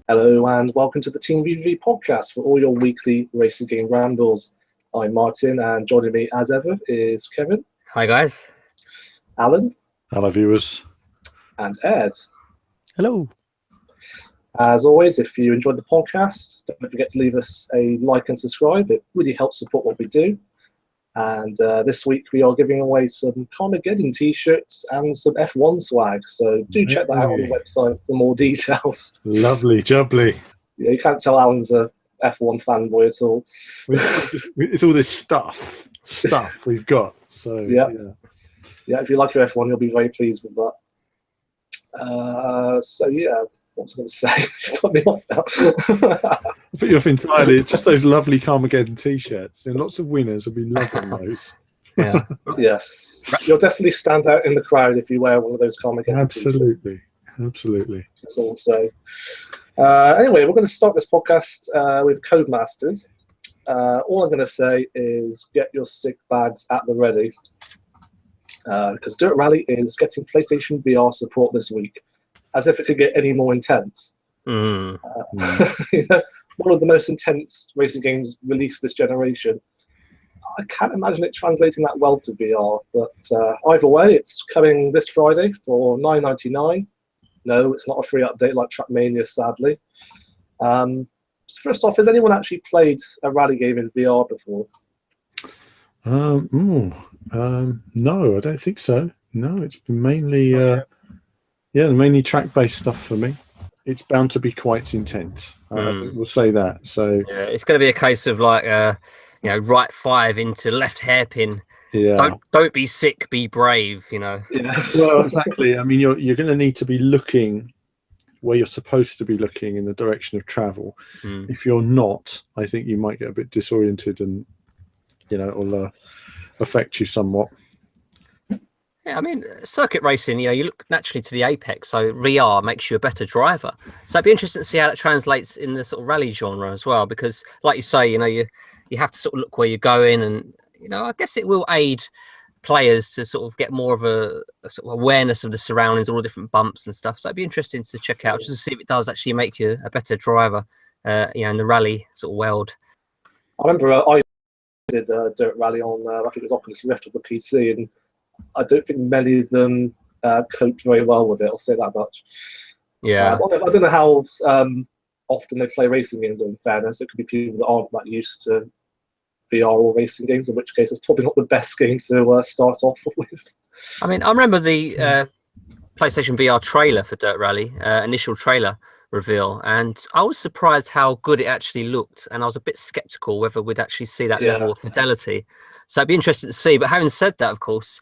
Hello and welcome to the Team VVV podcast for all your weekly racing game rambles. I'm Martin and joining me as ever is Kevin. Hi guys. Alan. Hello viewers. And Ed. Hello. As always, if you enjoyed the podcast, don't forget to leave us a like and subscribe. It really helps support what we do. And this week we are giving away some Carmageddon t-shirts and some F1 swag. So do check that out on the website for more details. Lovely, jubbly. Yeah, you can't tell Alan's a F1 fanboy at all. It's all this stuff we've got. So yeah, if you like your F1, you'll be very pleased with that. So yeah, what was I going to say? You put me off now. I put you off entirely. It's just those lovely Carmageddon t-shirts. And lots of winners will be loving those. Yeah. Yes. You'll definitely stand out in the crowd if you wear one of those Carmageddon Absolutely. t-shirts. Absolutely. That's all I'll say. Anyway, we're going to start this podcast with Codemasters. All I'm going to say is get your sick bags at the ready. Because Dirt Rally is getting PlayStation VR support this week. As if it could get any more intense. You know, one of the most intense racing games released this generation. I can't imagine it translating that well to VR, but either way, it's coming this Friday for $9.99. No, it's not a free update like Trackmania, sadly. First off, has anyone actually played a rally game in VR before? No, I don't think so. No, it's been mainly... mainly track-based stuff for me. It's bound to be quite intense. We'll say that. So yeah, it's going to be a case of like, right 5 into left hairpin. Yeah. Don't be sick, be brave. You know. Yeah. Well, exactly. I mean, you're going to need to be looking where you're supposed to be looking in the direction of travel. If you're not, I think you might get a bit disoriented, and it'll affect you somewhat. Yeah, I mean, circuit racing, you look naturally to the apex, so VR makes you a better driver. So it'd be interesting to see how that translates in the sort of rally genre as well, because like you say, you have to sort of look where you're going, and, I guess it will aid players to sort of get more of a sort of awareness of the surroundings, all the different bumps and stuff. So it'd be interesting to check out, just to see if it does actually make you a better driver, in the rally sort of world. I remember I did Dirt Rally on, I think it was Oculus Rift of the PC, and I don't think many of them coped very well with it. I'll say that much. Yeah. I don't know how often they play racing games. In fairness, it could be people that aren't that used to VR or racing games. In which case, it's probably not the best game to start off with. I mean, I remember the PlayStation VR trailer for Dirt Rally, initial trailer reveal, and I was surprised how good it actually looked, and I was a bit skeptical whether we'd actually see that level of fidelity. So it'd be interesting to see. But having said that, of course,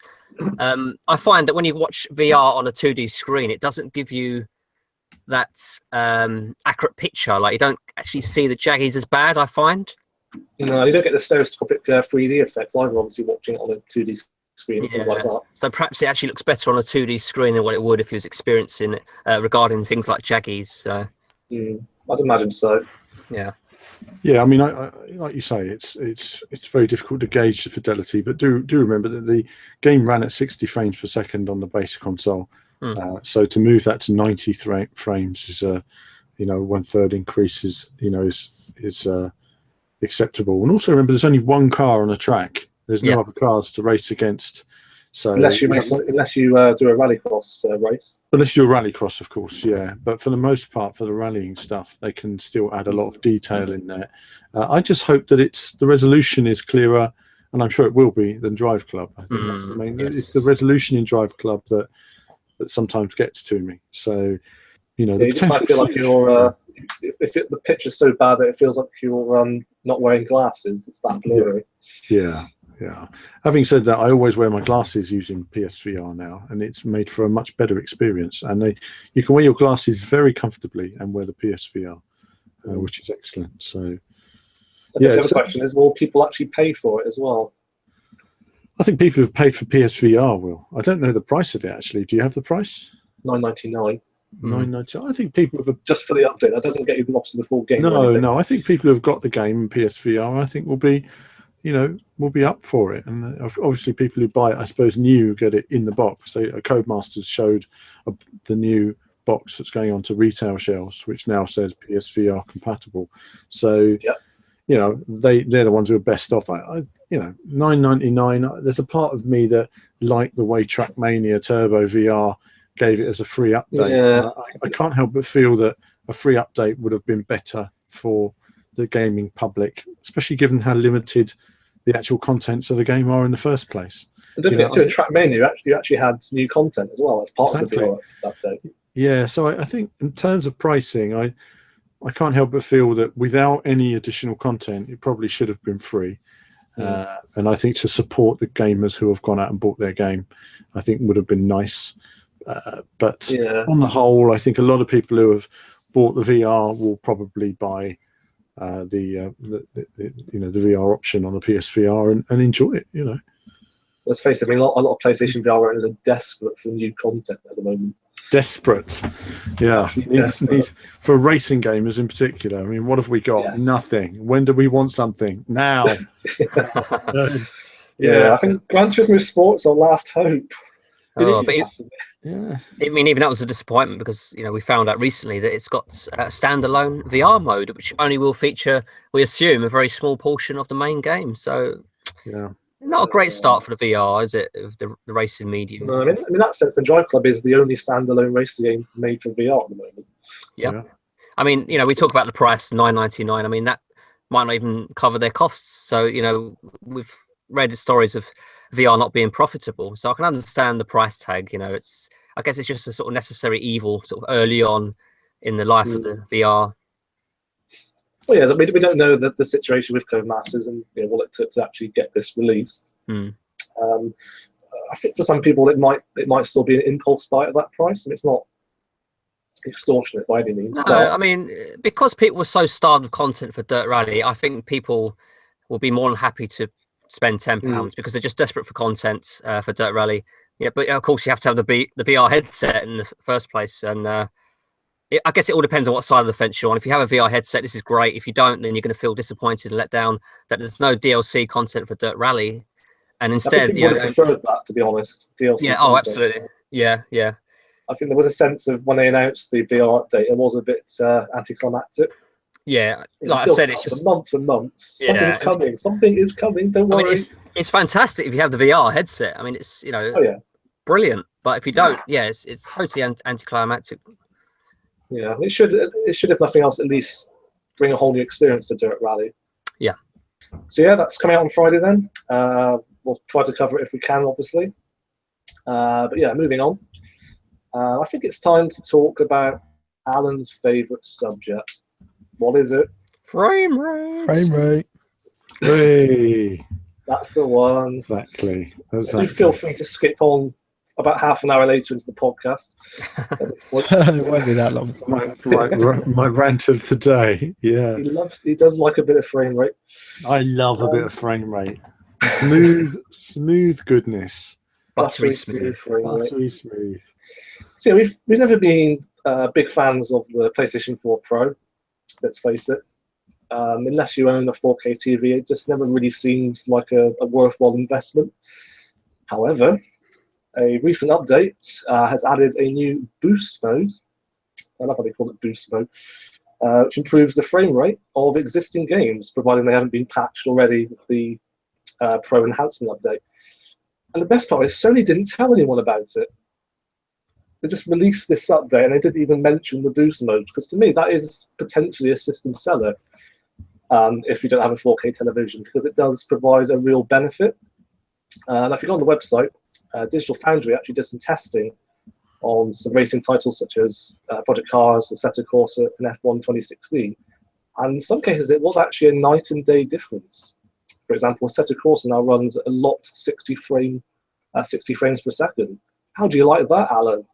I find that when you watch VR on a 2D screen, it doesn't give you that accurate picture. Like, you don't actually see the jaggies as bad, I find. No, you don't get the stereoscopic 3D effects either, obviously, watching it on a 2D screen and things like that. So perhaps it actually looks better on a 2D screen than what it would if you was experiencing it regarding things like jaggies. So. I'd imagine so. Yeah. Yeah, I mean, I like you say, it's very difficult to gauge the fidelity, but do remember that the game ran at 60 frames per second on the base console. So to move that to 90 frames is a 1/3 increase is acceptable. And also remember, there's only one car on a track. There's no other cars to race against. So unless you do a rallycross race. Unless you do a rallycross, of course, yeah. But for the most part, for the rallying stuff, they can still add a lot of detail in there. I just hope that the resolution is clearer, and I'm sure it will be, than Drive Club. I think that's the main. Yes. It's the resolution in Drive Club that sometimes gets to me. So, the you might feel like you're. If the pitch is so bad that it feels like you're not wearing glasses, it's that blurry. Yeah. Yeah. Having said that, I always wear my glasses using PSVR now, and it's made for a much better experience. And you can wear your glasses very comfortably and wear the PSVR, which is excellent. So, the other question is, will people actually pay for it as well? I think people who've paid for PSVR will. I don't know the price of it actually. Do you have the price? $9.99. $9.99. I think people have just for the update. That doesn't get you lost in the full game. No. I think people who've got the game in PSVR, I think will be up for it. And obviously people who buy it, I suppose, get it in the box. Codemasters showed the new box that's going on to retail shelves, which now says PSVR compatible. So, you know, they're the ones who are best off. You know, $9.99. There's a part of me that liked the way Trackmania Turbo VR gave it as a free update. Yeah. I can't help but feel that a free update would have been better for the gaming public, especially given how limited the actual contents of the game are in the first place. And don't forget, too, in Trackmania, you actually had new content as well as part of the VR update. Yeah, so I think in terms of pricing, I can't help but feel that without any additional content, it probably should have been free. And I think to support the gamers who have gone out and bought their game, I think would have been nice. But on the whole, I think a lot of people who have bought the VR will probably buy the VR option on the PSVR and enjoy it. You know, let's face it. I mean, a lot of PlayStation VR owners are desperate for new content at the moment. Desperate, yeah. Need, for racing gamers in particular. I mean, what have we got? Yes. Nothing. When do we want something? Now. I think Gran Turismo Sport's our last hope. I mean, even that was a disappointment because, you know, we found out recently that it's got a standalone VR mode, which only will feature, we assume, a very small portion of the main game. So, not a great start for the VR, is it, of the racing medium? No, I mean, in that sense, the Drive Club is the only standalone racing game made for VR at the moment. Yeah. I mean, you know, we talk about the price, $9.99. I mean, that might not even cover their costs. So, you know, we've read stories of VR not being profitable. So I can understand the price tag. You know, I guess it's just a sort of necessary evil sort of early on in the life of the VR. Well, yeah, we don't know the situation with Codemasters and what it took to actually get this released. I think for some people it might still be an impulse buy at that price, and it's not extortionate by any means. No, I mean, because people were so starved of content for Dirt Rally, I think people will be more than happy to spend £10 because they're just desperate for content for Dirt Rally. Yeah, but of course you have to have the VR headset in the first place, and I guess it all depends on what side of the fence you're on. If you have a VR headset, this is great. If you don't, then you're going to feel disappointed and let down that there's no DLC content for Dirt Rally, and instead, I would have preferred that, to be honest. DLC. Yeah. Content. Oh, absolutely. Yeah. I think there was a sense of when they announced the VR update, it was a bit anticlimactic. Yeah, like I said, it's just months and months. Something's coming. Something is coming. Don't worry. I mean, it's fantastic if you have the VR headset. I mean, it's brilliant. But if you don't, it's totally anticlimactic. Yeah, it should, if nothing else, at least bring a whole new experience to Dirt Rally. Yeah. So that's coming out on Friday then. We'll try to cover it if we can, obviously. But moving on. I think it's time to talk about Alan's favourite subject. What is it? Frame rate. Frame rate. Hey. That's the one. Exactly. So do feel free to skip on about half an hour later into the podcast. It won't be that long. My rant of the day. Yeah. He does like a bit of frame rate. I love a bit of frame rate. Smooth goodness. Buttery smooth. Buttery smooth. So we've never been big fans of the PlayStation 4 Pro. Let's face it. Unless you own a 4K TV, it just never really seems like a worthwhile investment. However, a recent update has added a new boost mode. I love how they call it boost mode, which improves the frame rate of existing games, providing they haven't been patched already with the Pro enhancement update. And the best part is Sony didn't tell anyone about it. They just released this update and they didn't even mention the boost mode, because to me that is potentially a system seller if you don't have a 4K television, because it does provide a real benefit. And if you go on the website, Digital Foundry actually did some testing on some racing titles such as Project Cars, Assetto Corsa, and F1 2016. And in some cases, it was actually a night and day difference. For example, Assetto Corsa now runs at a locked 60 frames per second. How do you like that, Alan?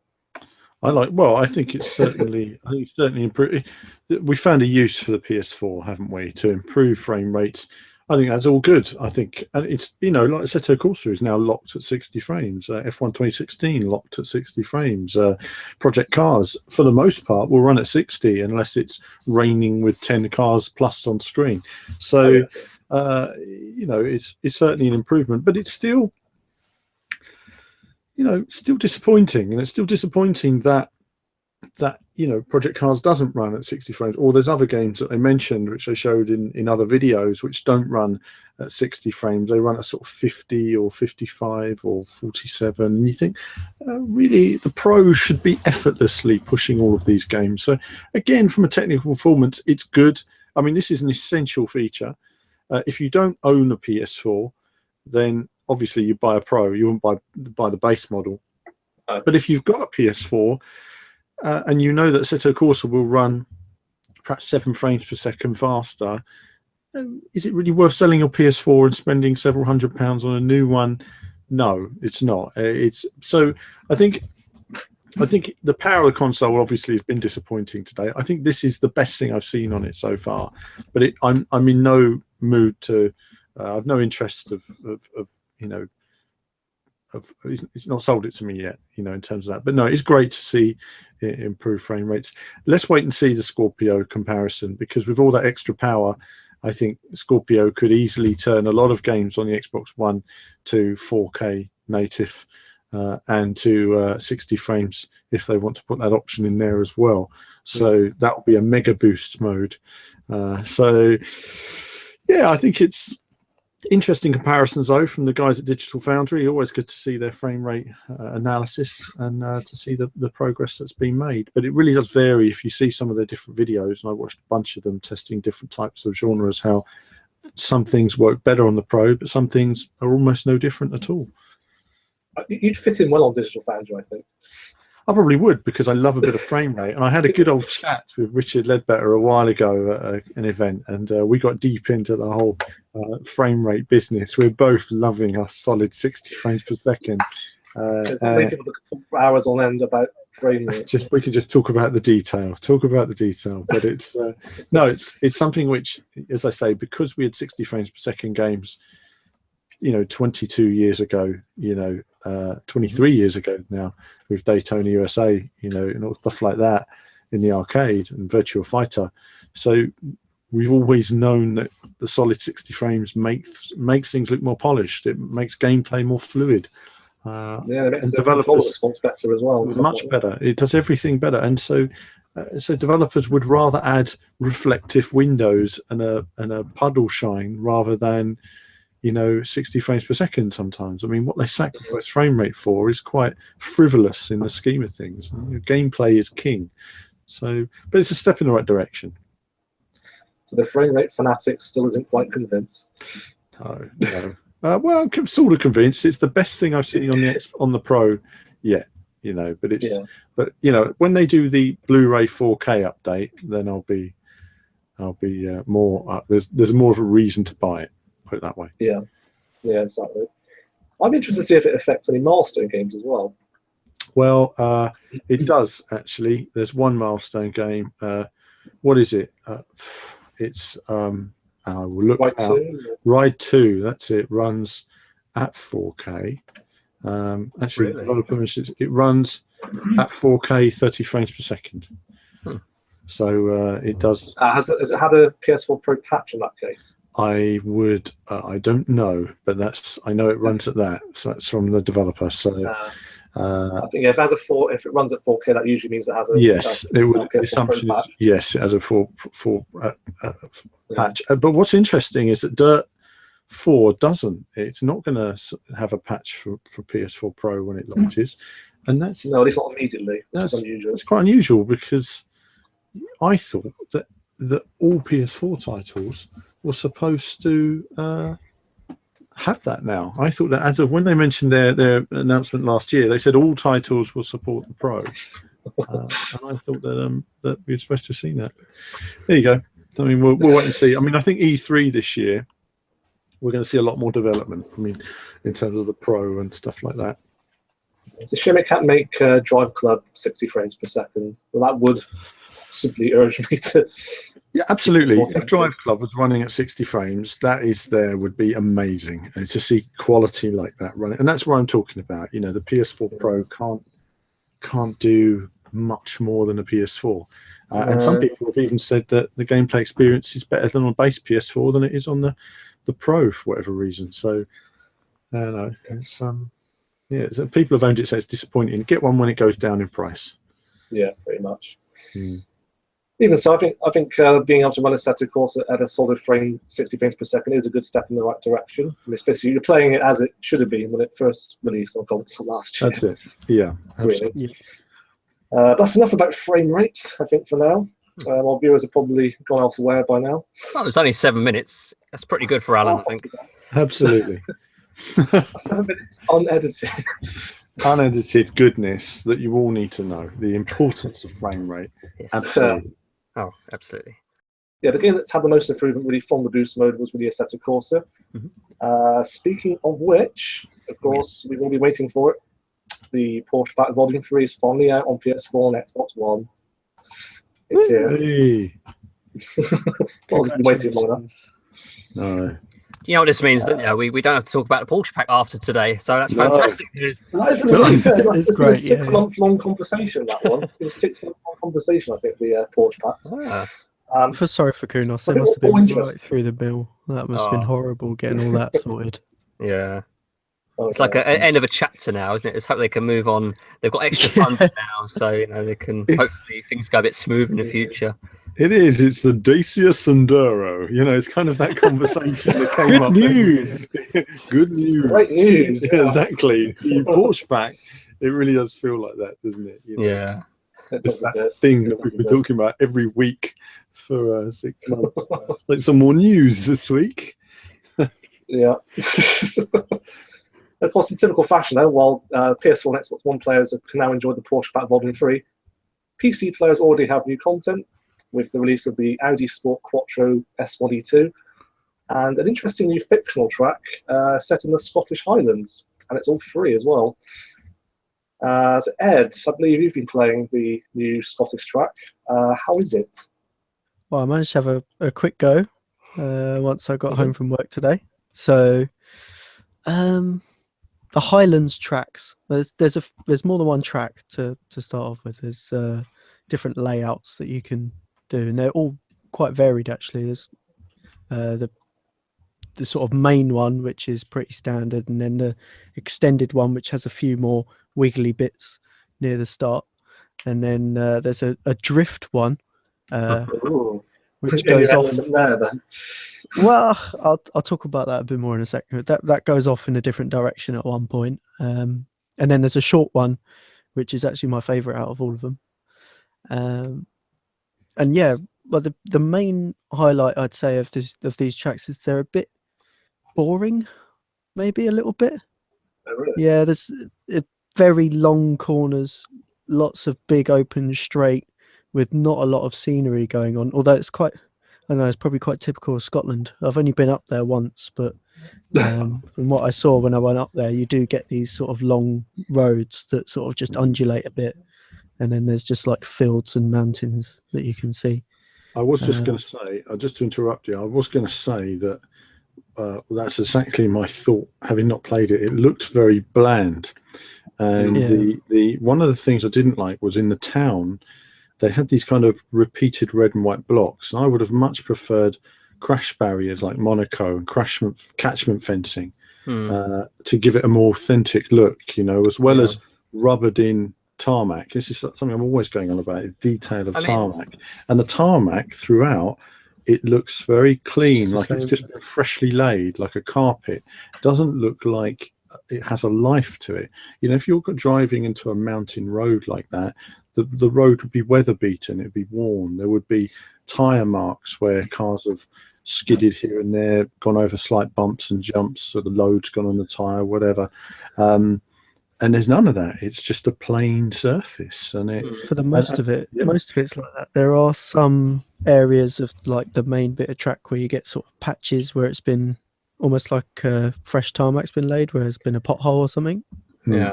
I think it's certainly improved. We found a use for the PS4, haven't we, to improve frame rates. I think that's all good. I think, and it's, like Assetto Corsa is now locked at 60 frames. F1 2016 locked at 60 frames. Project Cars, for the most part, will run at 60 unless it's raining with 10 cars plus on screen. So, it's certainly an improvement, but it's still, still disappointing. And it's still disappointing that that, you know, Project Cars doesn't run at 60 frames, or there's other games that they mentioned which I showed in other videos which don't run at 60 frames. They run at sort of 50 or 55 or 47, and you think really the pros should be effortlessly pushing all of these games. So again, from a technical performance, it's good. I mean, this is an essential feature. If you don't own a PS4, then obviously you buy a Pro. You won't buy the base model. But if you've got a PS4 and you know that Assetto Corsa will run perhaps 7 frames per second faster, is it really worth selling your PS4 and spending several £100 on a new one? No, it's not. It's so I think the power of the console obviously has been disappointing today. I think this is the best thing I've seen on it so far. But I'm in no mood to. I've no interest of you know. It's not sold it to me yet, you know, in terms of that. But no, it's great to see improved frame rates. Let's wait and see the Scorpio comparison, because with all that extra power, I think Scorpio could easily turn a lot of games on the Xbox One to 4K native and to 60 frames if they want to put that option in there as well. So that will be a mega boost mode. So yeah, I think it's interesting comparisons though from the guys at Digital Foundry. Always good to see their frame rate analysis and to see the progress that's been made. But it really does vary if you see some of their different videos, and I watched a bunch of them testing different types of genres, how some things work better on the Pro, but some things are almost no different at all. You'd fit in well on Digital Foundry, I think. I probably would, because I love a bit of frame rate. And I had a good old chat with Richard Ledbetter a while ago at an event, and we got deep into the whole frame rate business. We're both loving our solid 60 frames per second. Many people talk for hours on end about frame rate. We could just talk about the detail. But it's no, it's something which, as I say, because we had 60 frames per second games, you know, 22 years ago, you know, 23 years ago now, with Daytona USA, you know, and all stuff like that in the arcade and Virtua Fighter. So we've always known that the solid 60 frames makes things look more polished. It makes gameplay more fluid. Yeah, it makes and the control response better as well. Much better. It does everything better. And so developers would rather add reflective windows and a puddle shine rather than, you know, 60 frames per second sometimes. I mean, what they sacrifice frame rate for is quite frivolous in the scheme of things. Gameplay is king. So, but it's a step in the right direction. So the frame rate fanatic still isn't quite convinced. No. Well, I'm sort of convinced. It's the best thing I've seen on the Pro yet, you know. But it's but you know, when they do the Blu-ray 4K update, then I'll be more. There's more of a reason to buy it. Put it that way. Yeah, exactly. I'm interested to see if it affects any Milestone games as well. Well, it does actually. There's one Milestone game. What is it? It's and I will look Ride out. 2. Ride 2. That's it. Runs at 4K. Actually, really? It runs at 4K, 30 frames per second. So it does. Has it had a PS4 Pro patch in that case? I don't know, but I know it runs at that. So that's from the developer. So I think if it runs at 4K, that usually means it has a yes. The assumption is yes, it has a 4 patch. But what's interesting is that DiRT 4 doesn't. It's not going to have a patch for PS4 Pro when it launches, and that's no, it's not immediately. That's unusual. It's quite unusual, because I thought that all PS4 titles were supposed to have that now. I thought that as of when they mentioned their announcement last year, they said all titles will support the Pro, and I thought that we were supposed to have seen that. There you go. I mean, we'll wait and see. I mean, I think E3 this year we're going to see a lot more development. I mean, in terms of the Pro and stuff like that. It's a shame it can't make Drive Club 60 frames per second. Well, that would simply urge me to. Yeah, absolutely. If Drive Club was running at 60 frames, would be amazing. And to see quality like that running, and that's what I'm talking about. You know, the PS4 Pro can't do much more than a PS4. And some people have even said that the gameplay experience is better than on base PS4 than it is on the Pro for whatever reason. So, I don't know. It's people have owned it, so it's disappointing. Get one when it goes down in price. Yeah, pretty much. Mm. Even so, I think being able to run Assetto Corsa at a solid frame, 60 frames per second, is a good step in the right direction. And especially you're playing it as it should have been when it first released on console last year. That's it. Yeah, absolutely. Really. Yeah. That's enough about frame rates, I think, for now. Our viewers have probably gone elsewhere by now. Well, it was only 7 minutes. That's pretty good for Alan, I think. Absolutely. 7 minutes unedited. Unedited goodness that you all need to know. The importance of frame rate. Yes. Absolutely. Oh, absolutely. Yeah, the game that's had the most improvement really from the boost mode was really Assetto Corsa. Speaking of which, of course, we've all been waiting for it. The Porsche Pack Volume 3 is finally out on PS4 and Xbox One. It's here. Hey. As long as you've been waiting long enough. No. You know what this means, don't you? We don't have to talk about the Porsche Pack after today, so that's fantastic news. That is really fair. It's been a great, 6 month long conversation, that one. It's been a 6 month long conversation, I think, the Porsche Packs. Ah. Sorry for Kunos. I It think must have all been interest- right through the bill. That must have been horrible getting all that sorted. Yeah. Okay. It's like an end of a chapter now, isn't it? Let's hope they can move on. They've got extra funding now, so they can hopefully things go a bit smooth in the future. It is. It's the Dacia Sandero. It's kind of that conversation that came Good up. news. Good news. Great news. Yeah, exactly. The Porsche Pack, it really does feel like that, doesn't it? Yeah. It's that thing that we've been talking about every week for 6 months. Like some more news this week. Yeah. Of course, in typical fashion, though, while PS4 and Xbox One players can now enjoy the Porsche Pack Volume 3, PC players already have new content with the release of the Audi Sport Quattro S1E2 and an interesting new fictional track set in the Scottish Highlands, and it's all free as well. So Ed, I believe you've been playing the new Scottish track. How is it? Well, I managed to have a quick go once I got home from work today. So, the Highlands tracks. There's more than one track to start off with. There's different layouts that you can do, and they're all quite varied actually. There's the sort of main one, which is pretty standard, and then the extended one, which has a few more wiggly bits near the start, and then there's a drift one, which goes off. Well, I'll talk about that a bit more in a second. That goes off in a different direction at one point, and then there's a short one, which is actually my favourite out of all of them. And yeah, well, the main highlight I'd say of these tracks is they're a bit boring, maybe a little bit. Oh, really? Yeah, there's very long corners, lots of big open straight with not a lot of scenery going on. Although it's quite, I know it's probably quite typical of Scotland. I've only been up there once, but from what I saw when I went up there, you do get these sort of long roads that sort of just undulate a bit, and then there's just like fields and mountains that you can see. I was just going to say, just to interrupt you, I was going to say that that's exactly my thought. Having not played it, it looked very bland, and the one of the things I didn't like was in the town. They had these kind of repeated red and white blocks, and I would have much preferred crash barriers like Monaco and catchment fencing to give it a more authentic look, as well as rubbered in tarmac. This is something I'm always going on about, the detail of tarmac. And the tarmac throughout, it looks very clean, like it's just been freshly laid, like a carpet. It doesn't look like it has a life to it. If you're driving into a mountain road like that, the road would be weather beaten, it'd be worn. There would be tyre marks where cars have skidded here and there, gone over slight bumps and jumps, so the load's gone on the tyre, whatever. And there's none of that. It's just a plain surface, and for the most of it's like that. There are some areas of like the main bit of track where you get sort of patches where it's been almost like fresh tarmac's been laid, where there's been a pothole or something. Yeah,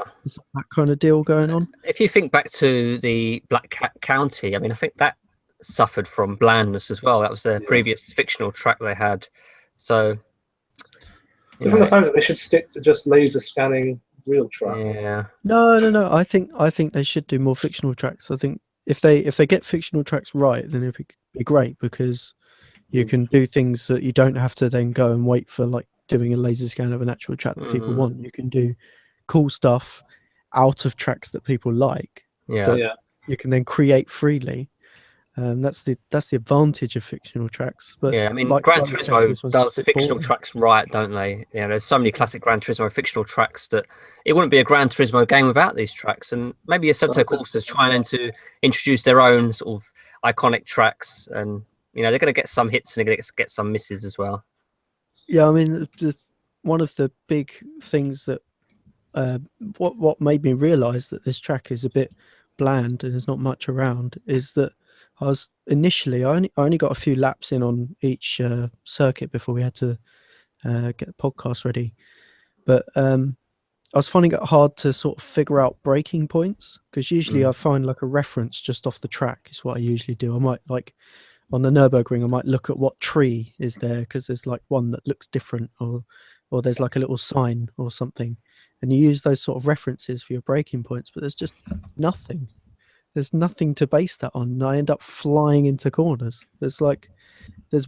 that kind of deal going on. If you think back to the Black Cat County, I think that suffered from blandness as well. That was their previous fictional track they had. So from the sounds of it, they should stick to just laser scanning real tracks. Yeah. No. I think they should do more fictional tracks. I think if they get fictional tracks right, then it'd be great, because you can do things that you don't have to then go and wait for, like doing a laser scan of an actual track that people want. You can do cool stuff out of tracks that people like. Yeah. you can then create freely. That's the advantage of fictional tracks. But yeah, I mean, like Gran we said, Turismo this one's does just a bit fictional boring. tracks right, don't they? You know, there's so many classic Gran Turismo fictional tracks that it wouldn't be a Gran Turismo game without these tracks. And maybe Assetto Corsa is trying to introduce their own sort of iconic tracks, and you know, they're going to get some hits and they're going to get some misses as well. Yeah, I mean, one of the big things that what made me realise that this track is a bit bland and there's not much around is that I only got a few laps in on each circuit before we had to get the podcast ready, but I was finding it hard to sort of figure out braking points, because usually I find like a reference just off the track is what I usually do. I might, like on the Nürburgring, I might look at what tree is there because there's like one that looks different, or there's like a little sign or something, and you use those sort of references for your braking points, but there's just nothing. There's nothing to base that on, and I end up flying into corners. There's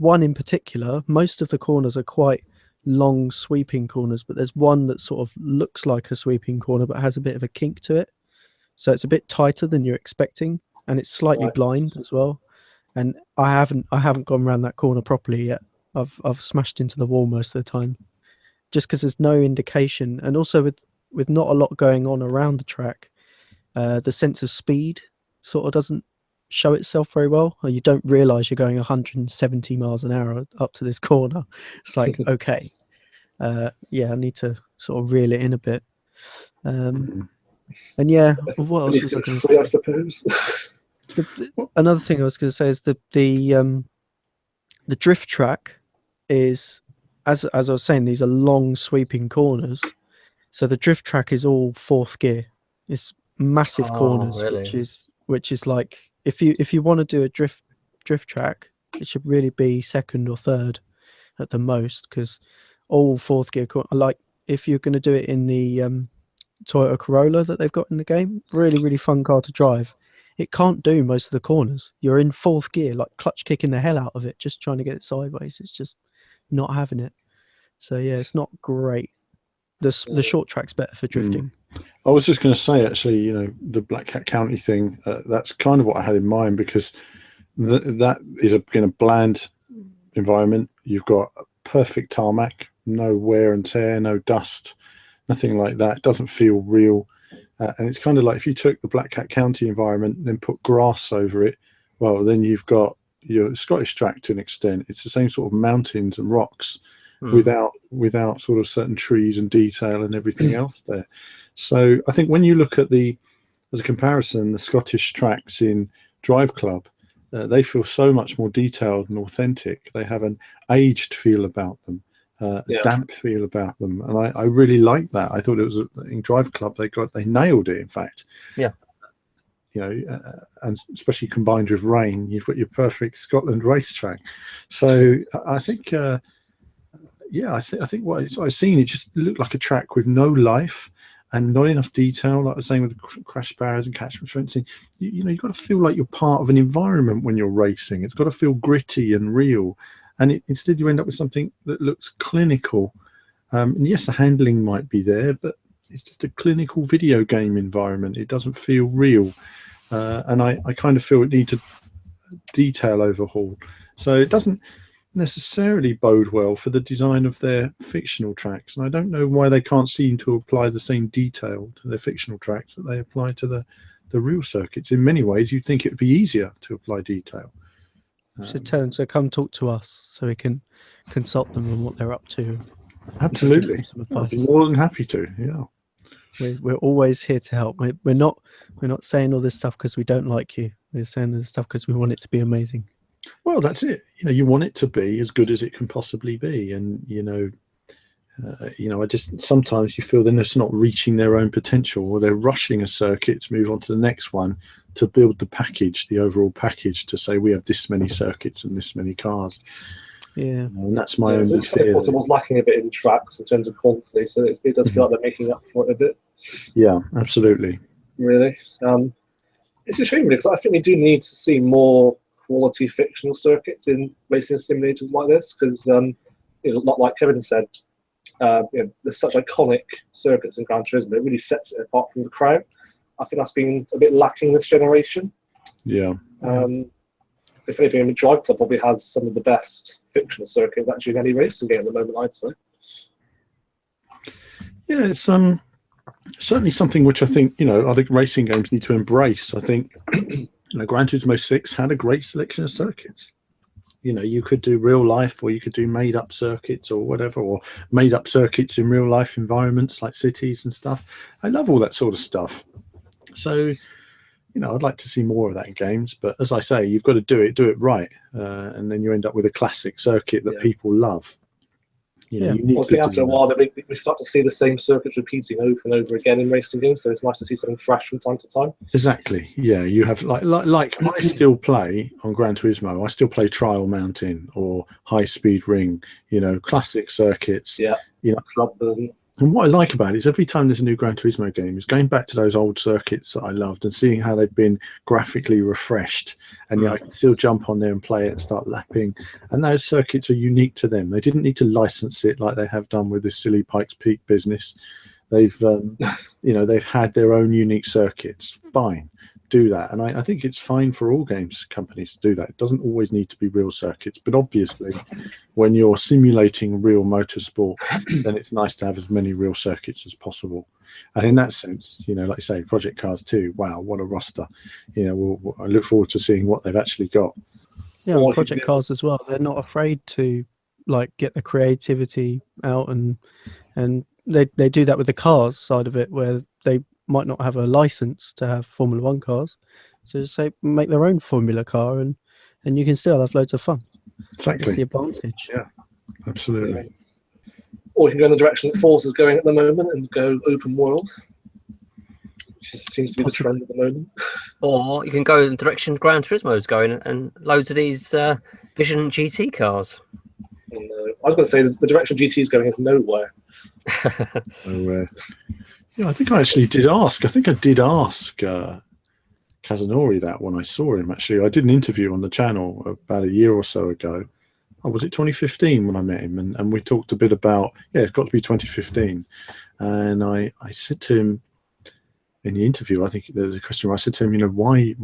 one in particular. Most of the corners are quite long sweeping corners, but there's one that sort of looks like a sweeping corner but has a bit of a kink to it, so it's a bit tighter than you're expecting, and it's slightly blind as well. And I haven't gone around that corner properly yet. I've smashed into the wall most of the time, just because there's no indication, and also with not a lot going on around the track, the sense of speed sort of doesn't show itself very well. Or you don't realize you're going 170 miles an hour up to this corner. It's like, okay, yeah, I need to sort of reel it in a bit. And yeah, what else was I going to say? I suppose. Another thing I was going to say is the drift track is, as I was saying, these are long sweeping corners, so the drift track is all fourth gear. It's massive corners, really? which is like, if you want to do a drift track, it should really be second or third at the most, because all fourth gear like if you're going to do it in the Toyota Corolla that they've got in the game, really fun car to drive, it can't do most of the corners. You're in fourth gear, like clutch kicking the hell out of it, just trying to get it sideways. It's just not having it. So yeah, it's not great. The short track's better for drifting. I was just going to say, actually, you know, the Black Cat County thing, that's kind of what I had in mind, because that is a bland environment. You've got a perfect tarmac, no wear and tear, no dust, nothing like that. It doesn't feel real. And it's kind of like if you took the Black Cat County environment, then put grass over it, well, then you've got your Scottish track to an extent. It's the same sort of mountains and rocks without sort of certain trees and detail and everything else there. So I think when you look at as a comparison, the Scottish tracks in Drive Club, they feel so much more detailed and authentic. They have an aged feel about them. A damp feel about them, and I really like that. I thought it was in Drive Club they nailed it. In fact, you know, and especially combined with rain, you've got your perfect Scotland racetrack. So I think, I think what I've seen, it just looked like a track with no life and not enough detail. Like I was saying, with the crash barriers and catchment fencing, you know, you've got to feel like you're part of an environment when you're racing. It's got to feel gritty and real. And instead you end up with something that looks clinical. And yes, the handling might be there, but it's just a clinical video game environment. It doesn't feel real. And I kind of feel it needs a detail overhaul. So it doesn't necessarily bode well for the design of their fictional tracks. And I don't know why they can't seem to apply the same detail to their fictional tracks that they apply to the real circuits. In many ways, you'd think it would be easier to apply detail. So come talk to us so we can consult them on what they're up to. Absolutely, I'd be more than happy to. Yeah, we're always here to help. We're not saying all this stuff because we don't like you. We're saying this stuff because we want it to be amazing. Well, that's it. You know, you want it to be as good as it can possibly be, and you know, I just sometimes you feel they're just not reaching their own potential, or they're rushing a circuit to move on to the next one to build the package, the overall package, to say we have this many circuits and this many cars. Yeah, and that's my only fear. It was lacking a bit in tracks in terms of quantity, so it does feel like they're making up for it a bit. Yeah, absolutely. Really, it's a shame because I think we do need to see more quality fictional circuits in racing simulators like this, because not like Kevin said, there's such iconic circuits in Gran Turismo. It really sets it apart from the crowd. I think that's been a bit lacking this generation. Yeah. If anything, I mean, Drive Club probably has some of the best fictional circuits actually in any racing game at the moment, I'd say. Yeah, it's certainly something which I think racing games need to embrace. I think Gran Turismo 6 had a great selection of circuits. You could do real life, or you could do made up circuits or whatever, or made up circuits in real life environments like cities and stuff. I love all that sort of stuff. So, I'd like to see more of that in games. But as I say, you've got to do it right, and then you end up with a classic circuit that people love. You need to after a while, we start to see the same circuits repeating over and over again in racing games. So it's nice to see something fresh from time to time. Exactly. Yeah, you have like I still play on Gran Turismo. I still play Trial Mountain or High Speed Ring. Classic circuits. Yeah. And what I like about it is every time there's a new Gran Turismo game, is going back to those old circuits that I loved and seeing how they've been graphically refreshed. And I can still jump on there and play it and start lapping. And those circuits are unique to them. They didn't need to license it like they have done with this silly Pikes Peak business. They've, they've had their own unique circuits. Fine, do that. And I think it's fine for all games companies to do that. It doesn't always need to be real circuits, but obviously when you're simulating real motorsport, then it's nice to have as many real circuits as possible. And in that sense, like you say, Project Cars 2, wow, what a roster. I look forward to seeing what they've actually got. Yeah, and Project Cars as well. They're not afraid to get the creativity out, and they do that with the cars side of it, where they might not have a license to have Formula One cars, so say make their own Formula car, and you can still have loads of fun. Exactly. That's the advantage. Yeah, absolutely. Or you can go in the direction that Forza is going at the moment and go open world, which seems to be the trend at the moment. Or you can go in the direction Gran Turismo is going, and loads of these Vision GT cars. I was going to say the direction GT is going is nowhere. Nowhere. Yeah, I think I actually did ask. I think I did ask Kazunori that when I saw him. Actually, I did an interview on the channel about a year or so ago. Oh, was it 2015 when I met him? And we talked a bit about, it's got to be 2015. And I said to him in the interview, I think there's a question where I said to him, why,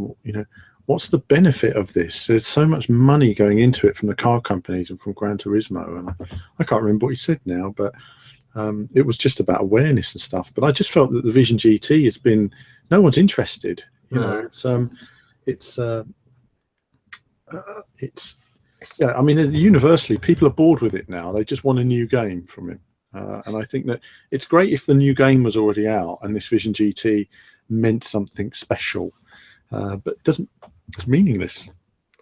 what's the benefit of this? There's so much money going into it from the car companies and from Gran Turismo. And I can't remember what he said now, but it was just about awareness and stuff. But I just felt that the Vision GT has been, no one's interested. I mean, universally, people are bored with it now. They just want a new game from it. And I think that it's great if the new game was already out and this Vision GT meant something special. But it's meaningless.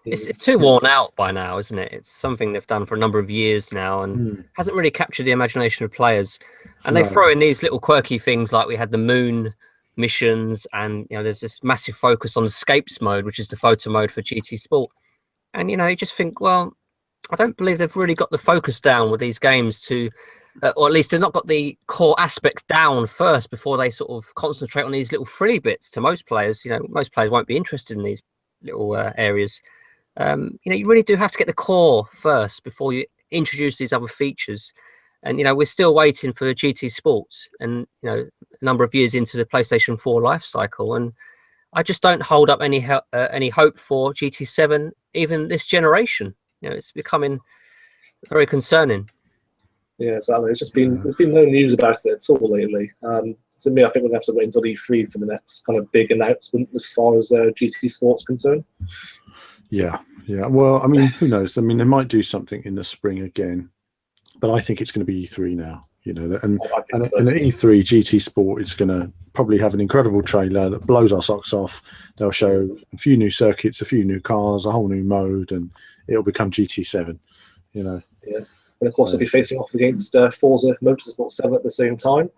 It's too worn out by now, isn't it? It's something they've done for a number of years now and hasn't really captured the imagination of players. And they throw in these little quirky things like we had the moon missions, and there's this massive focus on escapes mode, which is the photo mode for GT Sport. And you just think, well, I don't believe they've really got the focus down with these games to, or at least they've not got the core aspects down first before they sort of concentrate on these little frilly bits. To most players, most players won't be interested in these little areas. You really do have to get the core first before you introduce these other features. And we're still waiting for GT Sports, and a number of years into the PlayStation 4 life cycle, and I just don't hold up any hope for GT7 even this generation. It's becoming very concerning. Yeah, exactly. There's been no news about it at all lately. To me, I think we're gonna have to wait until E3 for the next kind of big announcement as far as GT Sports concerned. Yeah. Well, I mean, who knows? I mean, they might do something in the spring again, but I think it's going to be E3 now. And at E3, GT Sport is going to probably have an incredible trailer that blows our socks off. They'll show a few new circuits, a few new cars, a whole new mode, and it'll become GT7. Yeah. And of course, they'll be facing off against Forza Motorsport 7 at the same time,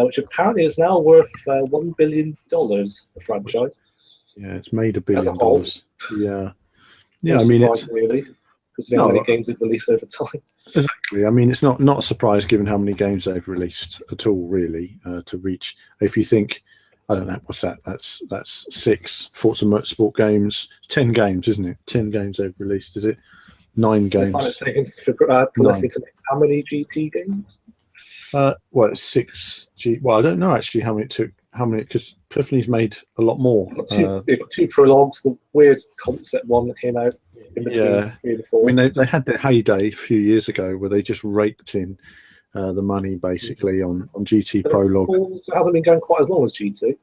which apparently is now worth $1 billion, the franchise. Yeah, it's made $1 billion. Yeah. I mean, it's really, because how many games they've released over time. Exactly. I mean, it's not a surprise given how many games they've released at all, really, to reach. If you think, I don't know, what's that? That's 6 Forza Motorsport games. It's 10 games, isn't it? 10 games they've released, is it? 9 games. How many GT games? Well, it's 6 G. Well, I don't know actually how many it took how many, because Epiphany's made a lot more. They've got two prologues, the weird concept one that came out in between 3 and 4. I mean, they had their heyday a few years ago where they just raked in the money basically on GT Prologue. It hasn't been going quite as long as GT.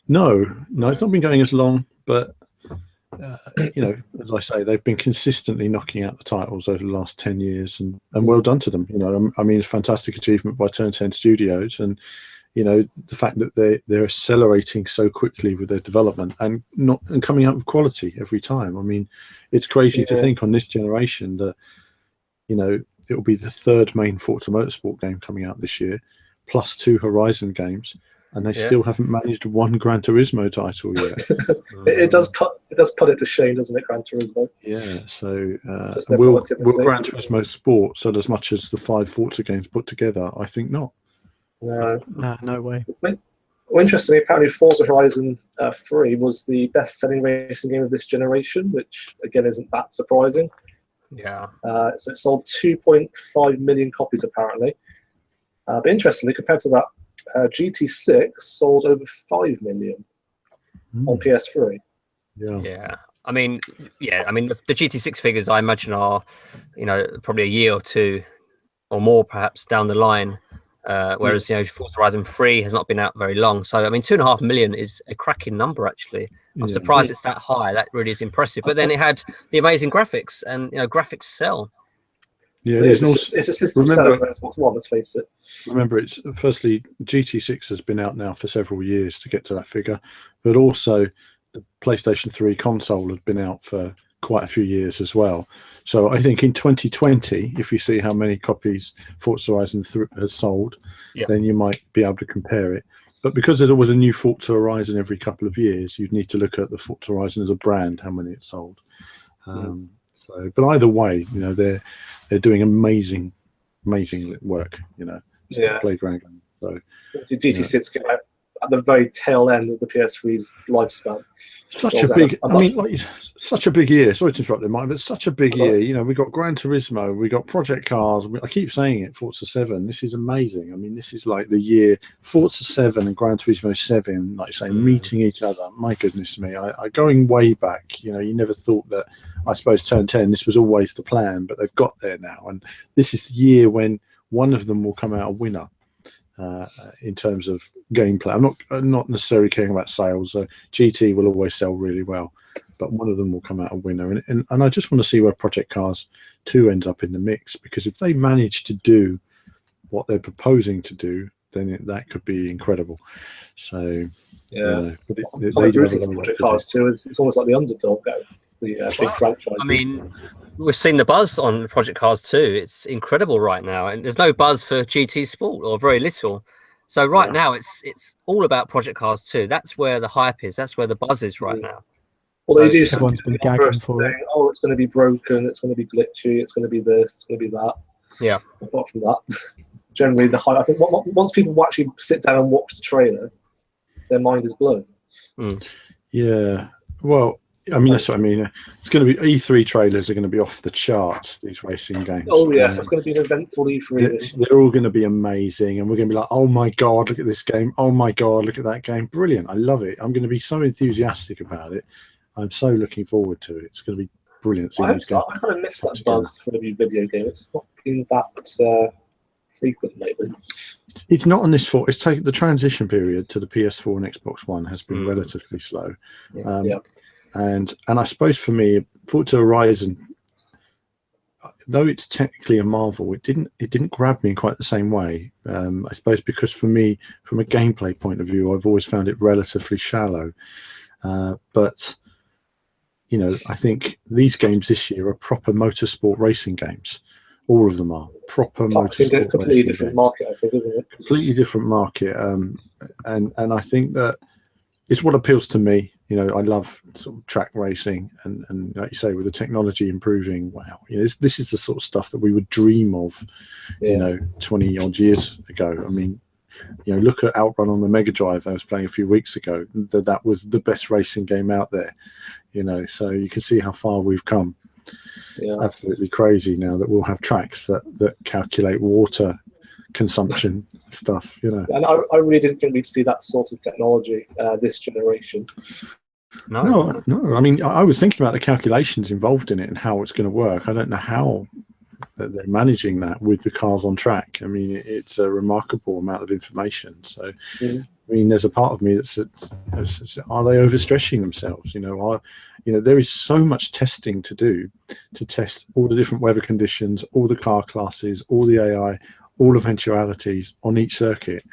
No, it's not been going as long, but as I say, they've been consistently knocking out the titles over the last 10 years, and well done to them. I mean, it's a fantastic achievement by Turn 10 Studios, and the fact that they're accelerating so quickly with their development and coming out with quality every time. I mean, it's crazy to think on this generation that it will be the third main Forza Motorsport game coming out this year, plus 2 Horizon games, and they still haven't managed one Gran Turismo title yet. it does put it to shame, doesn't it, Gran Turismo? Yeah. So will Gran Turismo Sport sell as much as the 5 Forza games put together? I think not. No way. Well, interestingly, apparently Forza Horizon 3 was the best-selling racing game of this generation, which again isn't that surprising. Yeah. So it sold 2.5 million copies apparently. But interestingly, compared to that, GT6 sold over 5 million on PS3. Yeah. I mean, the GT6 figures I imagine are, probably a year or two or more perhaps down the line. Whereas Forza Horizon 3 has not been out very long, so I mean 2.5 million is a cracking number actually. I'm surprised it's that high. That really is impressive. But then it had the amazing graphics, and graphics sell. Yeah, it's a system seller for Xbox One. Let's face it. Remember, it's firstly GT6 has been out now for several years to get to that figure, but also the PlayStation 3 console had been out for quite a few years as well. So I think in 2020, if you see how many copies Forza Horizon has sold, then you might be able to compare it. But because there's always a new Forza Horizon every couple of years, you'd need to look at the Forza Horizon as a brand, how many it sold. But either way, they're doing amazing work. Playground. So GT6 came out at the very tail end of the PS3's lifespan. Such a big year. Sorry to interrupt, Mike, but such a big year. We got Gran Turismo, we got Project Cars. I keep saying it, Forza 7. This is amazing. I mean, this is like the year Forza 7 and Gran Turismo 7, like say, meeting each other. My goodness me, I going way back. You never thought that. I suppose Turn 10. This was always the plan, but they've got there now, and this is the year when one of them will come out a winner. In terms of gameplay, I'm not necessarily caring about sales. GT will always sell really well, but one of them will come out a winner. And I just want to see where Project Cars 2 ends up in the mix, because if they manage to do what they're proposing to do, then that could be incredible. So they do Project Cars 2 it's almost like the underdog though. The big franchise. I mean, we've seen the buzz on Project Cars 2. It's incredible right now, and there's no buzz for GT Sport, or very little. So now it's all about Project Cars 2. That's where the hype is. That's where the buzz is right now. Well, they do everyone's been gagging for it. Oh, it's going to be broken. It's going to be glitchy. It's going to be this. It's going to be that. Yeah. Apart from that, generally the hype. I think once people actually sit down and watch the trailer, their mind is blown. Yeah. Well, I mean, that's what I mean. It's going to be E3 trailers are going to be off the charts, these racing games. Oh, yes, that's going to be an eventful E3. They're all going to be amazing, and we're going to be like, oh my God, look at this game. Oh my God, look at that game. Brilliant. I love it. I'm going to be so enthusiastic about it. I'm so looking forward to it. It's going to be brilliant. I kind of miss that buzz for a new video game. It's not been that frequent lately. It's not on this fault. It's taken the transition period to the PS4 and Xbox One has been relatively slow. And I suppose for me, Forza Horizon, though it's technically a marvel, it didn't grab me in quite the same way. I suppose because for me, from a gameplay point of view, I've always found it relatively shallow. But I think these games this year are proper motorsport racing games. All of them are proper motorsport. Completely different market, I think, isn't it? Completely different market, and I think that it's what appeals to me. I love sort of track racing, and like you say, with the technology improving, wow, this is the sort of stuff that we would dream of, 20 odd years ago. I mean, look at Outrun on the Mega Drive I was playing a few weeks ago. That was the best racing game out there, so you can see how far we've come. Absolutely crazy now that we'll have tracks that calculate water consumption stuff, you know. And I really didn't think we'd see that sort of technology this generation. No. I mean, I was thinking about the calculations involved in it and how it's going to work. I don't know how they're managing that with the cars on track. I mean, it's a remarkable amount of information. So, I mean, there's a part of me that says, are they overstretching themselves? You know, there is so much testing to do to test all the different weather conditions, all the car classes, all the AI, all eventualities on each circuit.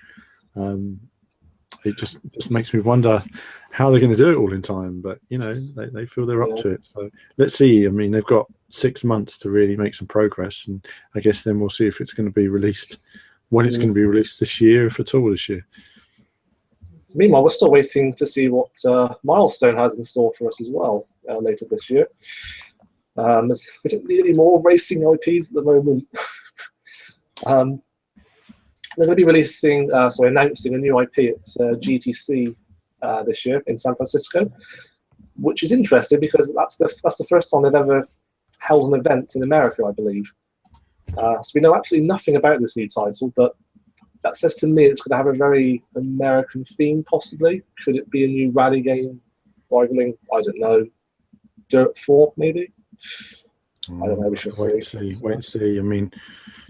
It just makes me wonder how they're going to do it all in time. But, you know, they feel they're up to it. So let's see. I mean, they've got 6 months to really make some progress. And I guess then we'll see if it's going to be released, when it's going to be released this year, if at all this year. Meanwhile, we're still waiting to see what Milestone has in store for us as well later this year. There's particularly more racing IPs at the moment. They're going to be releasing, announcing a new IP at GTC this year in San Francisco, which is interesting because that's the first time they've ever held an event in America, I believe. So we know absolutely nothing about this new title, but that says to me it's going to have a very American theme, possibly. Could it be a new rally game rivaling, I don't know, Dirt 4, maybe? I don't know, we shall see. Wait and see. I mean,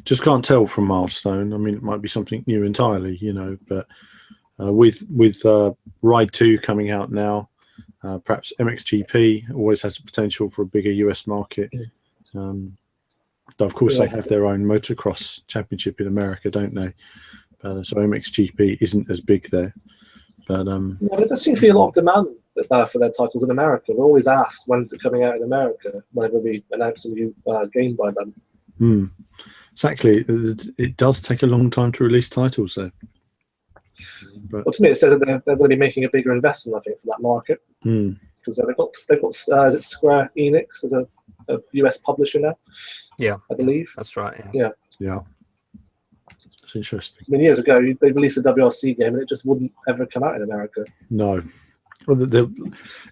just can't tell from Milestone. I mean, it might be something new entirely, you know, but with Ride 2 coming out now, perhaps MXGP always has the potential for a bigger US market. Though of course they have their own motocross championship in America, don't they? So MXGP isn't as big there. But there does seem to be a lot of demand for their titles in America. We're always asked when's it coming out in America, whenever we announce a new game by them. Exactly. It does take a long time to release titles there. But to me, it says that they're going to be making a bigger investment, I think, for that market. Because they've got is it Square Enix as a US publisher now? Yeah, I believe that's right. Yeah. It's interesting. I mean, years ago, they released a WRC game and it just wouldn't ever come out in America. No. Well,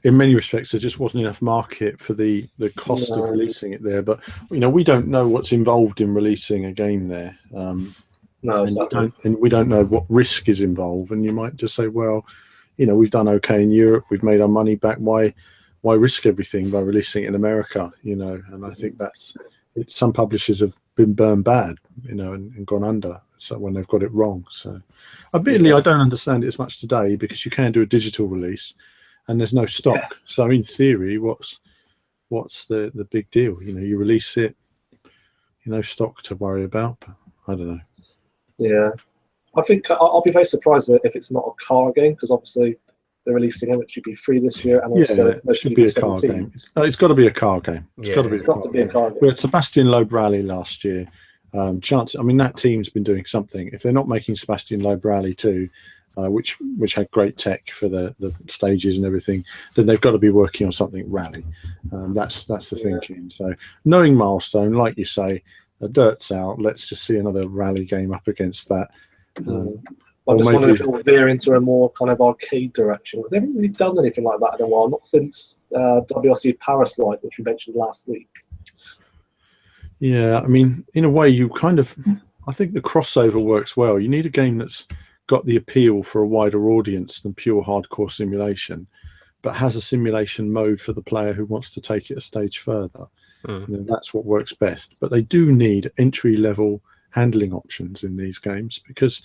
in many respects, there just wasn't enough market for the cost of releasing it there. But, you know, we don't know what's involved in releasing a game there. No, and we don't know what risk is involved. And you might just say, well, you know, we've done okay in Europe. We've made our money back. Why risk everything by releasing it in America? You know, and I think some publishers have been burned bad, you know, and gone under. So when they've got it wrong. So admittedly, I don't understand it as much today because you can do a digital release and there's no stock. So in theory, what's the big deal? You know, you release it, no stock to worry about. But I don't know. Yeah, I think I'll be very surprised if it's not a car game because obviously they're releasing it, which should be free this year, and also it should be a car game. It's got to be a car game. It's got to be a car game. We had Sebastian Loeb Rally last year. I mean, that team's been doing something. If they're not making Sebastian Loeb Rally 2, which had great tech for the stages and everything, then they've got to be working on something rally. That's the thinking. So knowing Milestone, like you say, Dirt's out. Let's just see another rally game up against that. I'm just wondering if it will veer into a more kind of arcade direction because they haven't really done anything like that in a while, not since WRC Parasite, which we mentioned last week. Yeah, I mean, in a way, I think the crossover works well. You need a game that's got the appeal for a wider audience than pure hardcore simulation, but has a simulation mode for the player who wants to take it a stage further. You know, that's what works best. But they do need entry-level handling options in these games because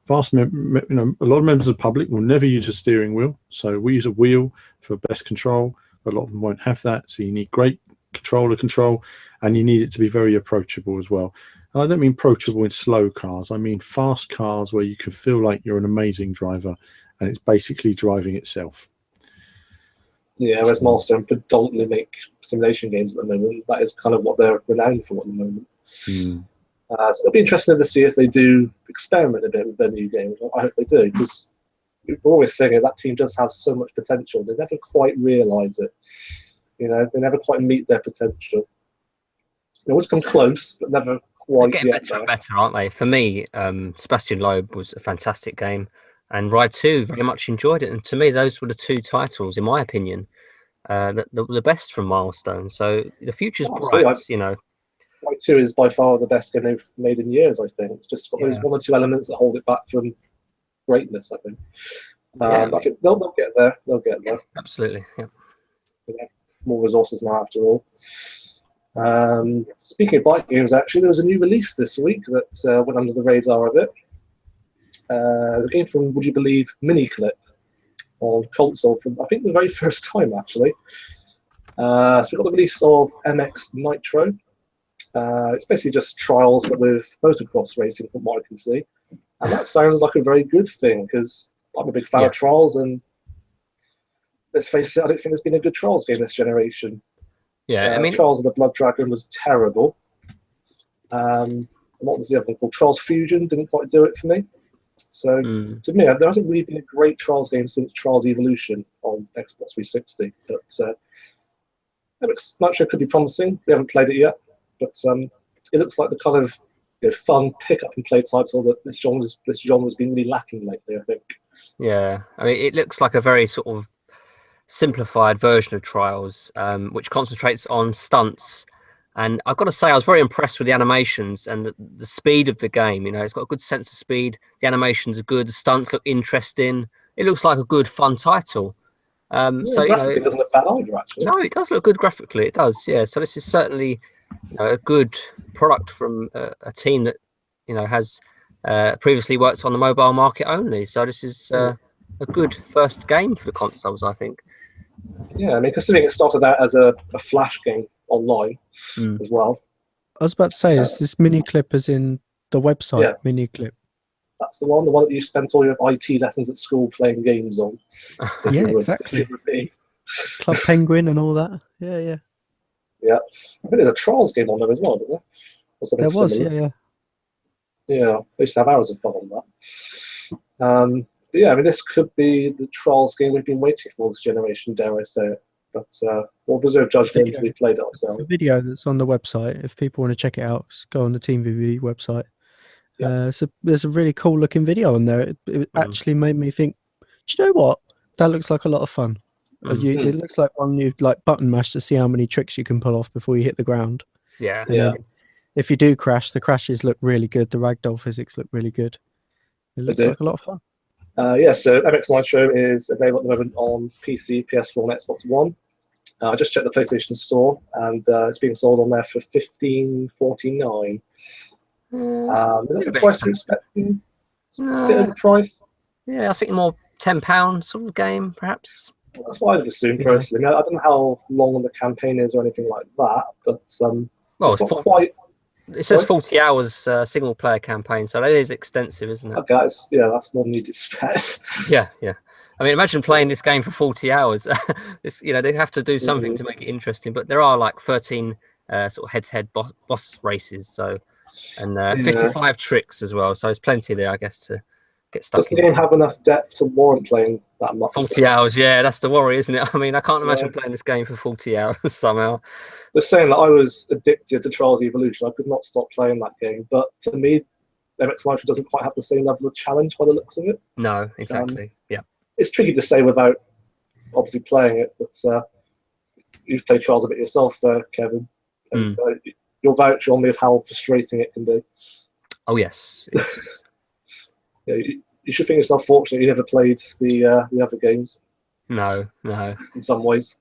a lot of members of the public will never use a steering wheel. So we use a wheel for best control. A lot of them won't have that. So you need great controller control, and you need it to be very approachable as well. And I don't mean approachable in slow cars. I mean fast cars where you can feel like you're an amazing driver and it's basically driving itself. Yeah, whereas Milestone predominantly make simulation games at the moment. That is kind of what they're renowned for at the moment. So it'll be interesting to see if they do experiment a bit with their new games. I hope they do, because we're always saying that team does have so much potential. They never quite realise it. You know, they never quite meet their potential. They always come close, but never quite. They're getting better and better, aren't they? For me, Sebastian Loeb was a fantastic game, and Ride 2 very much enjoyed it. And to me, those were the two titles, in my opinion, the best from Milestone. So the future's bright, you know. Y2 is by far the best game they've made in years, I think. It's just got those one or two elements that hold it back from greatness, I think. I think they'll get there. They'll get there. Absolutely. Yeah. More resources now, after all. Speaking of bike games, actually, there was a new release this week that went under the radar a bit. There's a game from, would you believe, Miniclip on console for, I think, the very first time, actually. So we've got the release of MX Nitro. It's basically just trials, but with motocross racing, from what I can see. And that sounds like a very good thing, because I'm a big fan of trials, and let's face it, I don't think there's been a good trials game this generation. Yeah, I mean, Trials of the Blood Dragon was terrible. What was the other one called? Trials Fusion didn't quite do it for me. So to me, there hasn't really been a great Trials game since Trials Evolution on Xbox 360. But MX Nitro could be promising. We haven't played it yet, but it looks like the kind of fun pick-up-and-play title that this genre's been really lacking lately, I think. Yeah, I mean, it looks like a very sort of simplified version of Trials, which concentrates on stunts. And I've got to say, I was very impressed with the animations and the speed of the game. It's got a good sense of speed. The animations are good. The stunts look interesting. It looks like a good, fun title. So graphically, it doesn't look bad either, actually. No, it does look good graphically. It does, yeah. So this is certainly a good product from a team that has previously worked on the mobile market only. So this is a good first game for the consoles, I think. Yeah, I mean, considering it started out as a Flash game online as well. I was about to say, is this Miniclip as in the website Miniclip? That's the one that you spent all your IT lessons at school playing games on. Yeah, exactly. Club Penguin and all that. Yeah. Yeah, I think there's a Trials game on there as well, isn't there? There was, yeah. Yeah, I used to have hours of fun on that. But yeah, I mean, this could be the Trials game we've been waiting for this generation, dare I say it. But we'll reserve judgment until we played it ourselves. The video that's on the website, if people want to check it out, just go on the Team VVV website. So there's a really cool looking video on there. It actually made me think, do you know what? That looks like a lot of fun. It looks like one you button mash to see how many tricks you can pull off before you hit the ground. Yeah. And if you do crash, the crashes look really good. The ragdoll physics look really good. It looks like a lot of fun. So MX Nitro is available at the moment on PC, PS4, and Xbox One. I just checked the PlayStation Store, and it's being sold on there for $15.49. Is that the price you're expecting? A bit of the price? Yeah, I think more £10 sort of game, perhaps. Well, that's what I'd assume personally. I don't know how long the campaign is or anything like that, but it's not quite. It says 40 hours single player campaign, so that is extensive, isn't it? Okay, that's more than you'd expect. Yeah. I mean, imagine playing this game for 40 hours. They have to do something to make it interesting, but there are like 13 sort of head-to-head boss races, so and 55 tricks as well. So there's plenty there, I guess, to get stuck. Does the game have enough depth to warrant playing that much? 40 hours, yeah, that's the worry, isn't it? I mean, I can't imagine playing this game for 40 hours somehow. They're saying that I was addicted to Trials Evolution. I could not stop playing that game, but to me, MX Nitro doesn't quite have the same level of challenge by the looks of it. No, exactly. It's tricky to say without obviously playing it, but you've played Trials a bit yourself, Kevin, and you'll vouch on me of how frustrating it can be. Oh yes. You should think yourself fortunate you never played the other games. No. In some ways.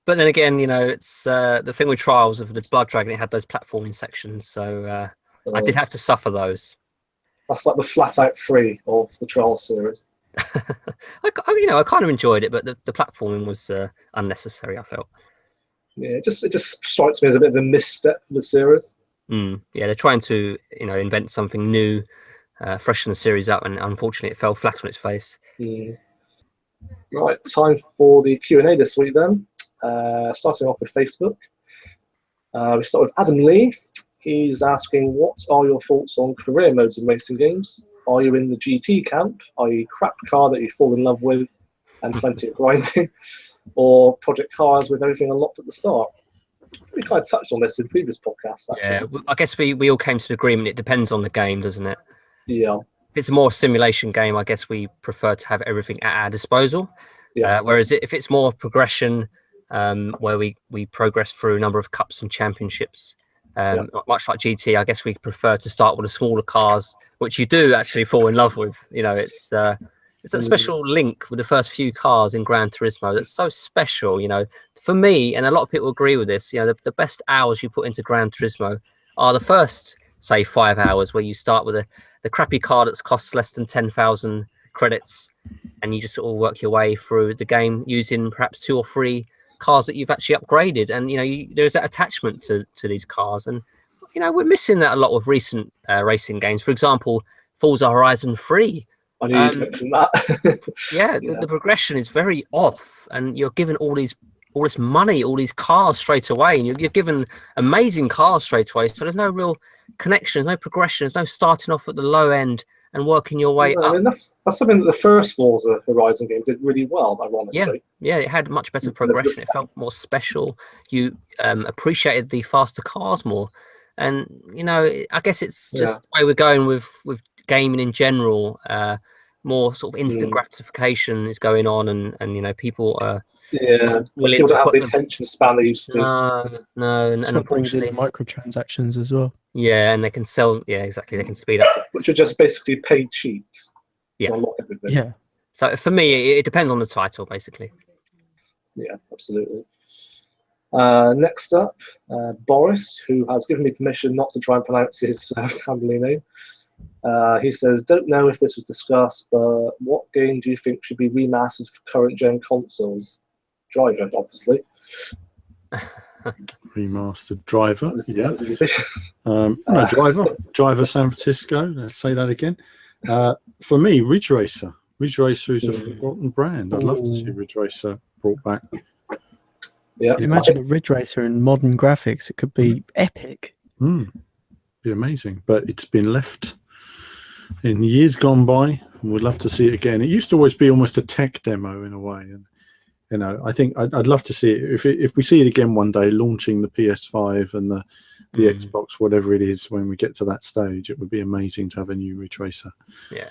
But then again, it's the thing with Trials of the Blood Dragon. It had those platforming sections, so I did have to suffer those. That's like the flat-out free of the Trials series. I kind of enjoyed it, but the platforming was unnecessary, I felt. Yeah, it just strikes me as a bit of a misstep for the series. Yeah, they're trying to invent something new, freshen the series up, and unfortunately it fell flat on its face. Right, time for the Q&A this week then. Starting off with Facebook. We start with Adam Lee. He's asking, what are your thoughts on career modes in racing games? Are you in the GT camp, i.e. crap car that you fall in love with and plenty of grinding, or project cars with everything unlocked at the start? We kind of touched on this in previous podcasts, actually. Yeah, I guess we all came to an agreement. It depends on the game, doesn't it? Yeah. If it's a more simulation game, I guess we prefer to have everything at our disposal. Yeah. Whereas if it's more progression, where we progress through a number of cups and championships, Much like GT, I guess we prefer to start with the smaller cars, which you do actually fall in love with. You know, it's that special link with the first few cars in Gran Turismo that's so special. You know, for me, and a lot of people agree with this. You know, the best hours you put into Gran Turismo are the first, say, 5 hours, where you start with the crappy car that's costs less than 10,000 credits, and you just sort of work your way through the game using perhaps 2 or 3 cars that you've actually upgraded, and you know there's that attachment to these cars, and you know we're missing that a lot with recent racing games. For example, Forza Horizon 3. I knew you'd mention that. Yeah, the progression is very off, and you're given all this money, all these cars straight away, and you're given amazing cars straight away. So there's no real connection, there's no progression, there's no starting off at the low end and working your way up. I mean, that's something that the first Forza Horizon game did really well, ironically. Yeah, it had much better progression. It felt more special. You appreciated the faster cars more. And, you know, I guess it's just the way we're going with gaming in general. More sort of instant gratification is going on, and you know, people are willing people to don't have put the attention span they used to. No, and unfortunately, unfortunately, microtransactions as well. yeah, and they can sell. Yeah, exactly. They can speed up. Which are just basically paid cheats. Yeah. To unlock everything. Yeah. So for me, it depends on the title, basically. Yeah, absolutely. Next up, Boris, who has given me permission not to try and pronounce his family name. He says, don't know if this was discussed, but what game do you think should be remastered for current gen consoles? Driver, obviously. Remastered Driver. Yeah. No, Driver San Francisco. Let's say that again. For me, Ridge Racer. Ridge Racer is a forgotten brand. I'd love to see Ridge Racer brought back. Yeah. Imagine a Ridge Racer in modern graphics. It could be epic. Be amazing, but it's been left in years gone by. We'd love to see it again. It used to always be almost a tech demo in a way, and you know, I think I'd love to see it if we see it again one day, launching the PS5 and the Xbox, whatever it is, when we get to that stage. It would be amazing to have a new Ridge Racer. Yeah.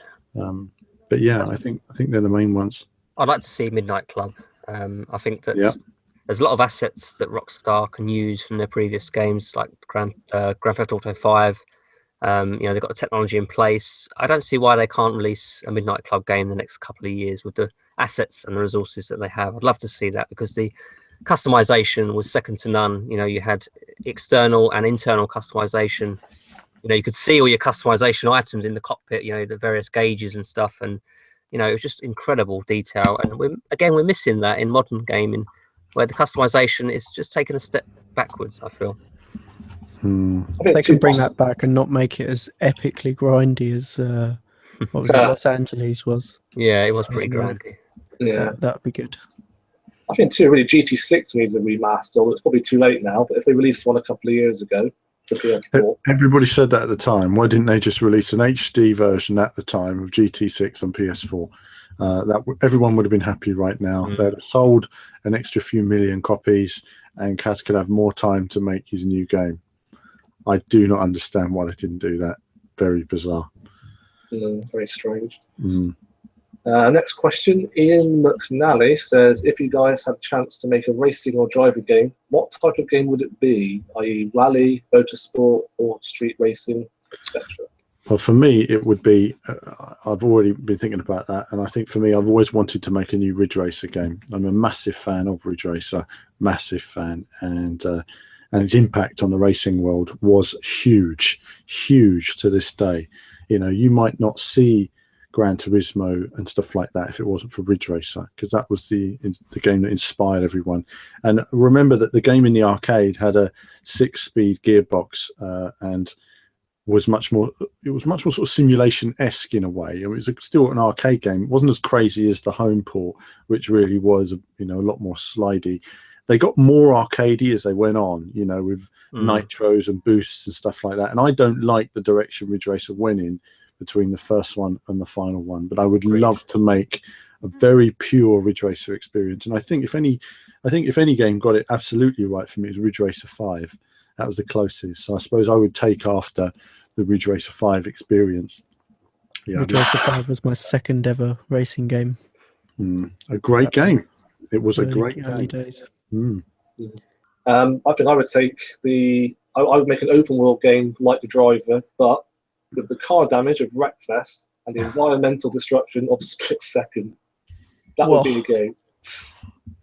But yeah, I think they're the main ones. I'd like to see Midnight Club. I think that there's a lot of assets that Rockstar can use from their previous games, like Grand Theft Auto 5. You know, they've got the technology in place. I don't see why they can't release a Midnight Club game the next couple of years with the assets and the resources that they have. I'd love to see that, because the customization was second to none. You know, you had external and internal customization. You know, you could see all your customization items in the cockpit, you know, the various gauges and stuff. And, you know, it was just incredible detail. And we're missing that in modern gaming, where the customization is just taking a step backwards, I feel. If they can bring that back and not make it as epically grindy as what was it, Los Angeles was. Yeah, it was pretty grindy. Yeah, that would be good. I think too, really, GT6 needs a remaster. It's probably too late now, but if they released one a couple of years ago for PS4, everybody said that at the time. Why didn't they just release an HD version at the time of GT6 on PS4? Everyone would have been happy right now. They'd have sold an extra few million copies, and Kaz could have more time to make his new game. I do not understand why they didn't do that. Very bizarre. Very strange. Next question. Ian McNally says, if you guys had a chance to make a racing or driver game, what type of game would it be? I.e. rally, motorsport, or street racing, etc.? Well, for me, it would be, I've already been thinking about that, and I think for me, I've always wanted to make a new Ridge Racer game. I'm a massive fan of Ridge Racer, massive fan, and its impact on the racing world was huge to this day. You know, you might not see Gran Turismo and stuff like that if it wasn't for Ridge Racer, because that was the game that inspired everyone. And remember that the game in the arcade had a 6-speed gearbox and was much more sort of simulation-esque in a way. It was still an arcade game. It wasn't as crazy as the home port, which really was, you know, a lot more slidey. They got more arcadey as they went on, you know, with nitros and boosts and stuff like that. And I don't like the direction Ridge Racer went in between the first one and the final one, but I would love to make a very pure Ridge Racer experience. And I think if any game got it absolutely right for me, it was Ridge Racer 5. That was the closest. So I suppose I would take after the Ridge Racer 5 experience. Yeah, Ridge Racer 5 was my second ever racing game. A great game. It was a great early game. days. I think I would take the I would make an open world game like The Driver, but with the car damage of Wreckfest and the environmental destruction of Split Second. That would be the game.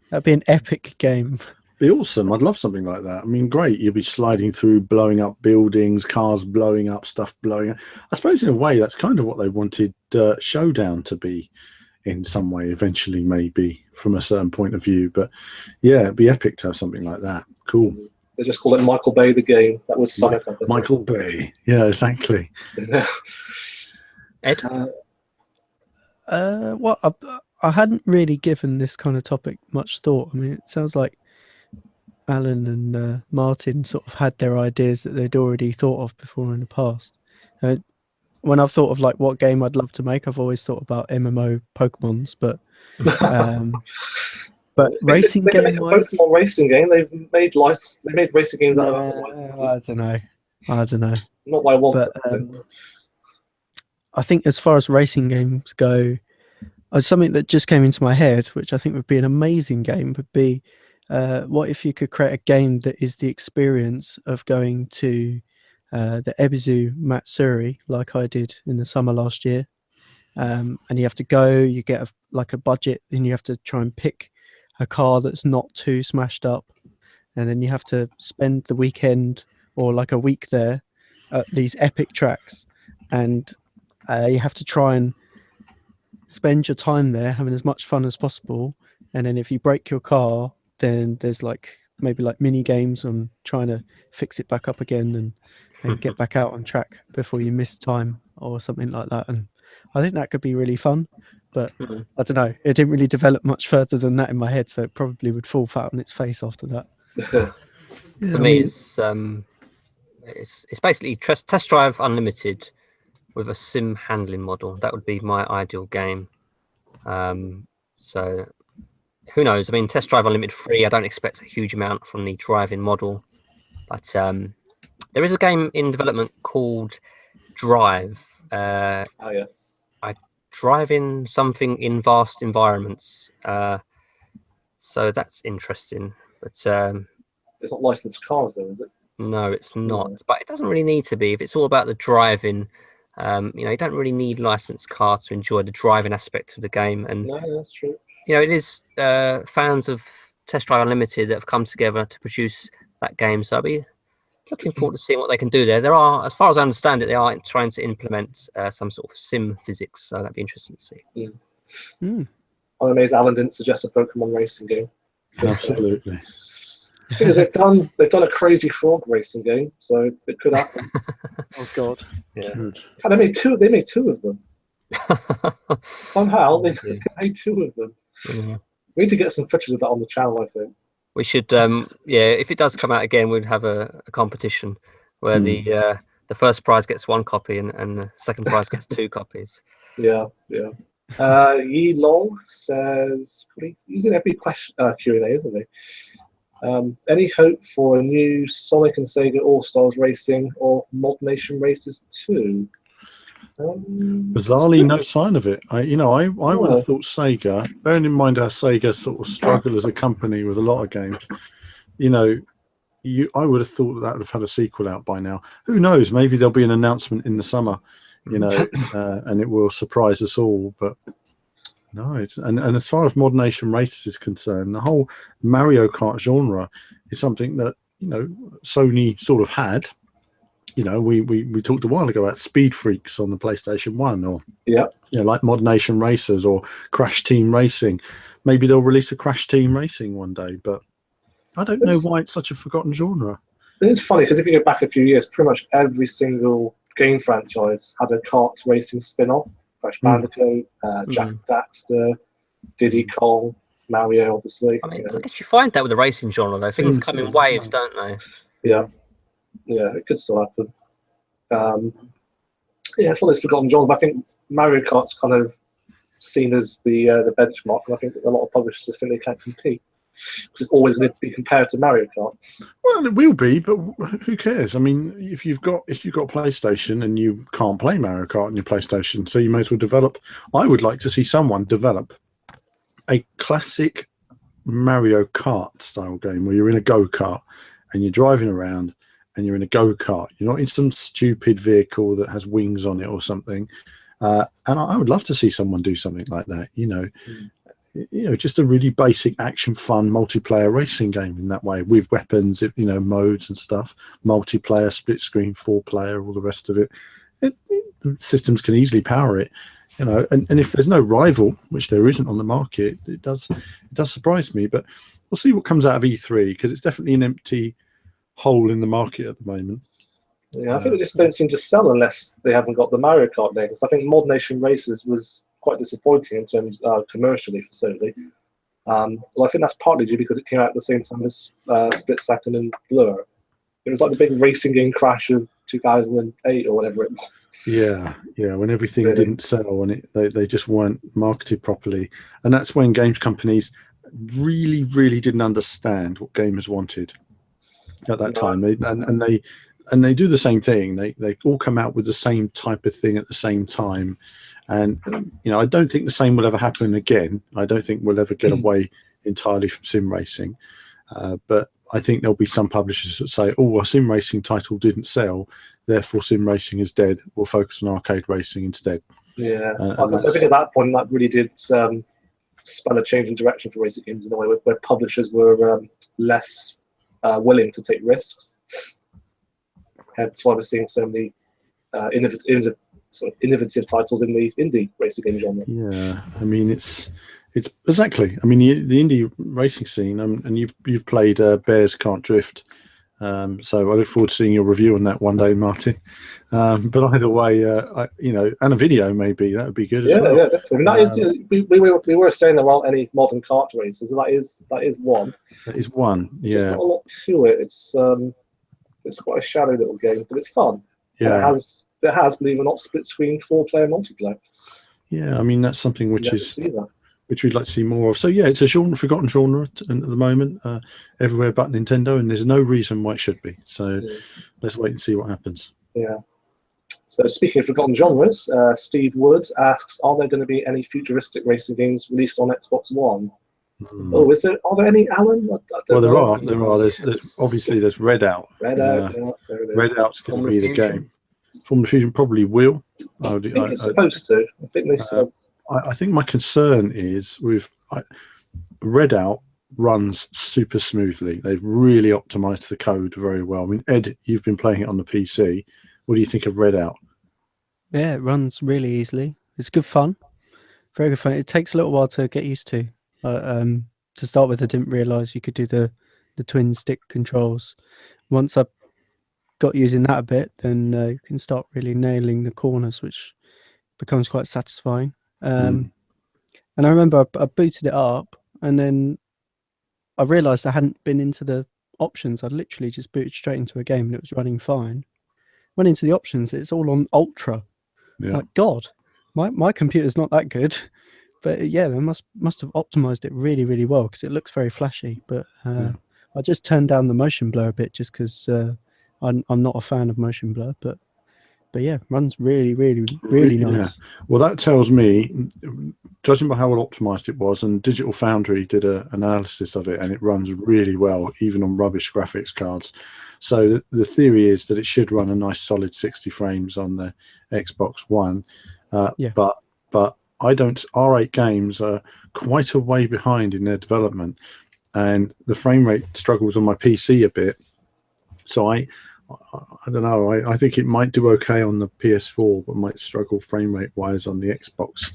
That'd be an epic game. Be awesome. I'd love something like that. I mean, great. You'll be sliding through, blowing up buildings, cars blowing up, stuff blowing up. I suppose in a way that's kind of what they wanted Showdown to be in some way eventually, maybe from a certain point of view. But yeah, it'd be epic to have something like that. Cool. They just call it Michael Bay the game. That was Summit. Michael Bay. Yeah, exactly. Ed? Well, I hadn't really given this kind of topic much thought. I mean, it sounds like Alan and Martin sort of had their ideas that they'd already thought of before in the past. When I've thought of like what game I'd love to make, I've always thought about MMO Pokemons, but racing game wise, Pokemon racing game. They made racing games out of licenses. I don't know. Not what I want. But, I think as far as racing games go, something that just came into my head, which I think would be an amazing game, would be what if you could create a game that is the experience of going to the Ebisu Matsuri, like I did in the summer last year, and you have to go. You get a budget, and you have to try and pick a car that's not too smashed up, and then you have to spend the weekend or like a week there at these epic tracks, and you have to try and spend your time there having as much fun as possible. And then if you break your car, then there's maybe mini games on trying to fix it back up again and get back out on track before you miss time or something like that. And I think that could be really fun, but I don't know, it didn't really develop much further than that in my head, so it probably would fall flat on its face after that. For me, it's basically Test Drive Unlimited with a sim handling model. That would be my ideal game. So who knows? I mean, Test Drive Unlimited free, I don't expect a huge amount from the driving model, but there is a game in development called Drive. Oh yes. I drive in something in vast environments. So that's interesting. But it's not licensed cars though, is it? No, it's not. Yeah. But it doesn't really need to be. If it's all about the driving, you don't really need licensed cars to enjoy the driving aspect of the game. And no, that's true. It is fans of Test Drive Unlimited that have come together to produce that game. So I'll be looking forward to seeing what they can do there. There are, as far as I understand it, they are trying to implement some sort of sim physics. So that'd be interesting to see. I'm amazed Alan didn't suggest a Pokemon racing game. Absolutely. Because they've done a Crazy Frog racing game, so it could happen. Oh God! Yeah. And they made two of them. Somehow they made two of them. We need to get some footage of that on the channel, I think. We should, if it does come out again, we'd have a competition where the first prize gets 1 copy and the second prize gets 2 copies. Yeah. Yi Long says, he's in every question Q&A, isn't he? Any hope for a new Sonic and Sega All-Stars Racing or Mod Nation Races 2? Bizarrely, no sign of it. I would have thought Sega, bearing in mind how Sega sort of struggle as a company with a lot of games, I would have thought that would have had a sequel out by now. Who knows? Maybe there'll be an announcement in the summer, and it will surprise us all. But no, and as far as Mod Nation Races is concerned, the whole Mario Kart genre is something that Sony sort of had. We talked a while ago about Speed Freaks on the PlayStation 1, or like Mod Nation Racers or Crash Team Racing. Maybe they'll release a Crash Team Racing one day, but I don't know why it's such a forgotten genre. It's funny because if you go back a few years, pretty much every single game franchise had a kart racing spin-off. Crash Bandicoot, Jack Daxter, Diddy Kong, Mario, obviously. I mean, I guess you find that with the racing genre, though. Things come in waves, don't they? Yeah, it could still happen. It's one of those forgotten genres. But I think Mario Kart's kind of seen as the benchmark, and I think a lot of publishers think they can't compete because it's always going to be compared to Mario Kart. Well, it will be, but who cares? I mean, if you've got PlayStation and you can't play Mario Kart on your PlayStation, so you may as well develop. I would like to see someone develop a classic Mario Kart style game where you're in a go-kart and you're driving around and you're in a go-kart. You're not in some stupid vehicle that has wings on it or something. And I would love to see someone do something like that. Just a really basic action, fun multiplayer racing game in that way, with weapons, modes and stuff, multiplayer, split screen, 4-player, all the rest of it. Systems can easily power it, and if there's no rival, which there isn't on the market, it does surprise me. But we'll see what comes out of E3, because it's definitely an empty hole in the market at the moment. Yeah, I think they just don't seem to sell unless they haven't got the Mario Kart name. Because I think Mod Nation Races was quite disappointing in terms commercially for Sony. Well, I think that's partly due because it came out at the same time as Split Second and Blur. It was like the big racing game crash of 2008 or whatever it was. Yeah, when everything didn't sell and they just weren't marketed properly. And that's when games companies really, really didn't understand what gamers wanted at that time. They do the same thing. They all come out with the same type of thing at the same time. And I don't think the same will ever happen again. I don't think we'll ever get away entirely from sim racing. But I think there'll be some publishers that say, "Oh, a sim racing title didn't sell, therefore sim racing is dead. We'll focus on arcade racing instead." Yeah, I think at that point that really did spell a change in direction for racing games in a way where publishers were less willing to take risks. Hence why we're seeing so many innovative titles in the indie racing game genre. Yeah, I mean it's exactly. I mean the indie racing scene, and you've played Bears Can't Drift, so I look forward to seeing your review on that one day, Martin. But either way, and a video maybe that would be good as well. Yeah, definitely. I mean, that is we were saying there aren't any modern kart races. That is one. That is one. Yeah, there's not a lot to it. It's quite a shallow little game, but it's fun. Yeah, and it has, believe it or not, split screen 4-player multiplayer. Yeah, I mean that's something which we'd like to see more of. So yeah, it's a forgotten genre at the moment, everywhere but Nintendo, and there's no reason why it should be. So let's wait and see what happens. Yeah. So speaking of forgotten genres, Steve Wood asks, are there going to be any futuristic racing games released on Xbox One? Oh, are there any, Alan? Well, there are. There's obviously Redout. Redout, there it is. Redout's going to be the game. Formula Fusion probably will. I think it's supposed to. I think they said. I think my concern is with Redout runs super smoothly. They've really optimized the code very well. I mean, Ed, you've been playing it on the PC. What do you think of Redout? Yeah, it runs really easily. It's good fun. Very good fun. It takes a little while to get used to. To start with, I didn't realise you could do the twin stick controls. Once I got using that a bit, then you can start really nailing the corners, which becomes quite satisfying. And I remember I booted it up, and then I realised I hadn't been into the options. I'd literally just booted straight into a game, and it was running fine. Went into the options, it's all on ultra. Yeah. Like, God, my computer's not that good. But yeah, they must have optimized it really, really well, because it looks very flashy. But I just turned down the motion blur a bit just because I'm not a fan of motion blur. But yeah, runs really, really, really nice. Well, that tells me, judging by how well optimized it was, and Digital Foundry did an analysis of it, and it runs really well, even on rubbish graphics cards. So the theory is that it should run a nice solid 60 frames on the Xbox One. But R8 games are quite a way behind in their development, and the frame rate struggles on my PC a bit. So I don't know. I think it might do okay on the PS4, but might struggle frame rate wise on the Xbox.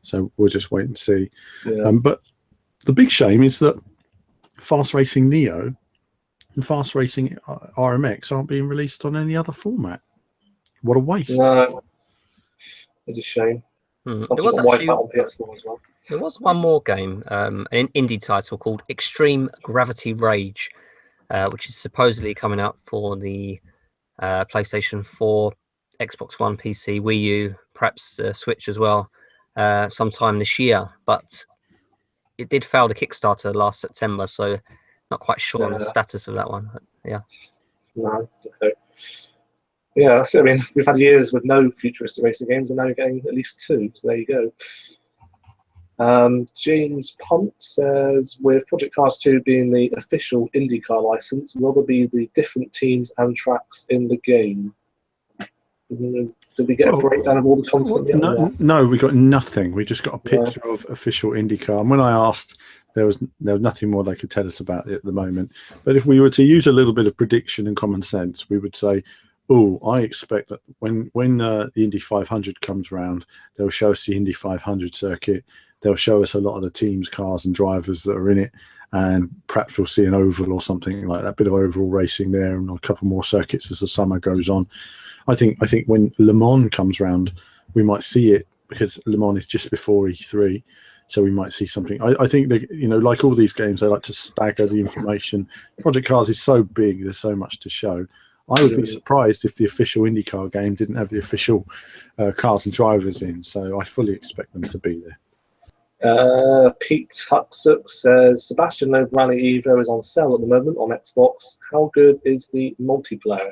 So we'll just wait and see. Yeah. But the big shame is that Fast Racing Neo and Fast Racing RMX aren't being released on any other format. What a waste! No, it's a shame. There was actually on PS4 as well. There was one more game, an indie title called Extreme Gravity Rage, which is supposedly coming out for the PlayStation 4, Xbox One, PC, Wii U, perhaps Switch as well, sometime this year. But it did fail the Kickstarter last September, so not quite sure on the status of that one. But, yeah. No. Okay. Yeah, I mean, we've had years with no futuristic racing games, and now you're getting at least two. So there you go. James Punt says, with Project Cars 2 being the official IndyCar license, will there be the different teams and tracks in the game? Did we get a breakdown of all the content yet? No, we got nothing. We just got a picture of official IndyCar. And when I asked, there was nothing more they could tell us about it at the moment. But if we were to use a little bit of prediction and common sense, we would say, I expect that when the Indy 500 comes around, they'll show us the Indy 500 circuit. They'll show us a lot of the teams, cars and drivers that are in it. And perhaps we'll see an oval or something like that, a bit of overall racing there, and a couple more circuits as the summer goes on. I think when Le Mans comes round, we might see it, because Le Mans is just before E3, so we might see something. I think that, like all these games, they like to stagger the information. Project Cars is so big, there's so much to show. I would be surprised if the official IndyCar game didn't have the official cars and drivers in, so I fully expect them to be there. Pete Huxup says, Sebastian Loeb Rally Evo is on sale at the moment on Xbox. How good is the multiplayer?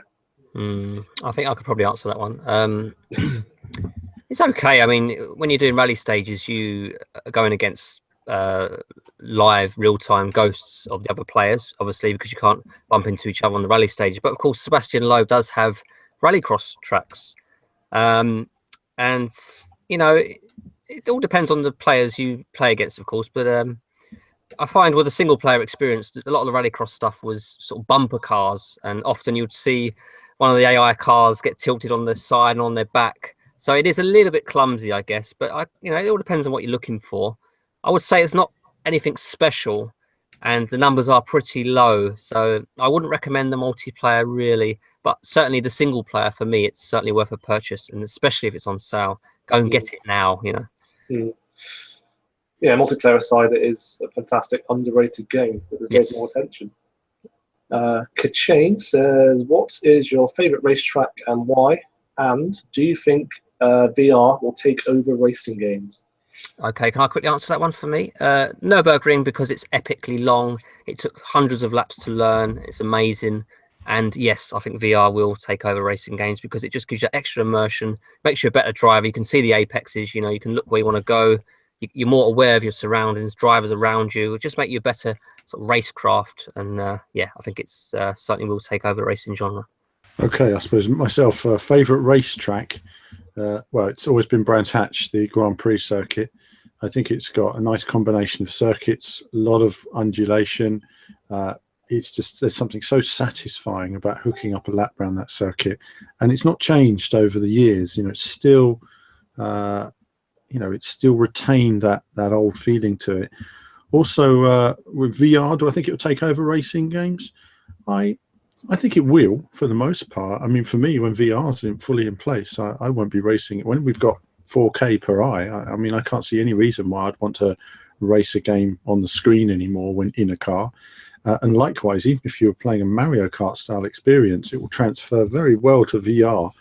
I think I could probably answer that one. It's okay. I mean, when you're doing rally stages, you are going against live, real-time ghosts of the other players, obviously, because you can't bump into each other on the rally stage. But of course, Sebastian Loeb does have rallycross tracks, and it all depends on the players you play against, of course. But I find with a single-player experience, a lot of the rallycross stuff was sort of bumper cars, and often you'd see one of the AI cars get tilted on their side and on their back. So it is a little bit clumsy, I guess. But it all depends on what you're looking for. I would say it's not anything special, and the numbers are pretty low. So I wouldn't recommend the multiplayer really, but certainly the single player, for me, it's certainly worth a purchase, and especially if it's on sale, go and get it now. Yeah, multiplayer aside, it is a fantastic underrated game that deserves more attention. Kachane says, what is your favorite racetrack and why? And do you think VR will take over racing games? Okay, can I quickly answer that one for me? Nürburgring, because it's epically long. It took hundreds of laps to learn. It's amazing. And yes, I think VR will take over racing games, because it just gives you extra immersion, makes you a better driver. You can see the apexes, you can look where you want to go. You're more aware of your surroundings, drivers around you. It'll just make you a better sort of racecraft. And I think it's certainly will take over the racing genre. Okay, I suppose myself, favourite racetrack. It's always been Brands Hatch, the Grand Prix circuit. I think it's got a nice combination of circuits, a lot of undulation. It's just, there's something so satisfying about hooking up a lap around that circuit, and it's not changed over the years. It's still, it's still retained that old feeling to it. Also, with VR, do I think it will take over racing games? I think it will, for the most part. I mean, for me, when VR is fully in place, I won't be racing it. When we've got 4K per eye, I mean, I can't see any reason why I'd want to race a game on the screen anymore when in a car. And likewise, even if you're playing a Mario Kart style experience, it will transfer very well to VR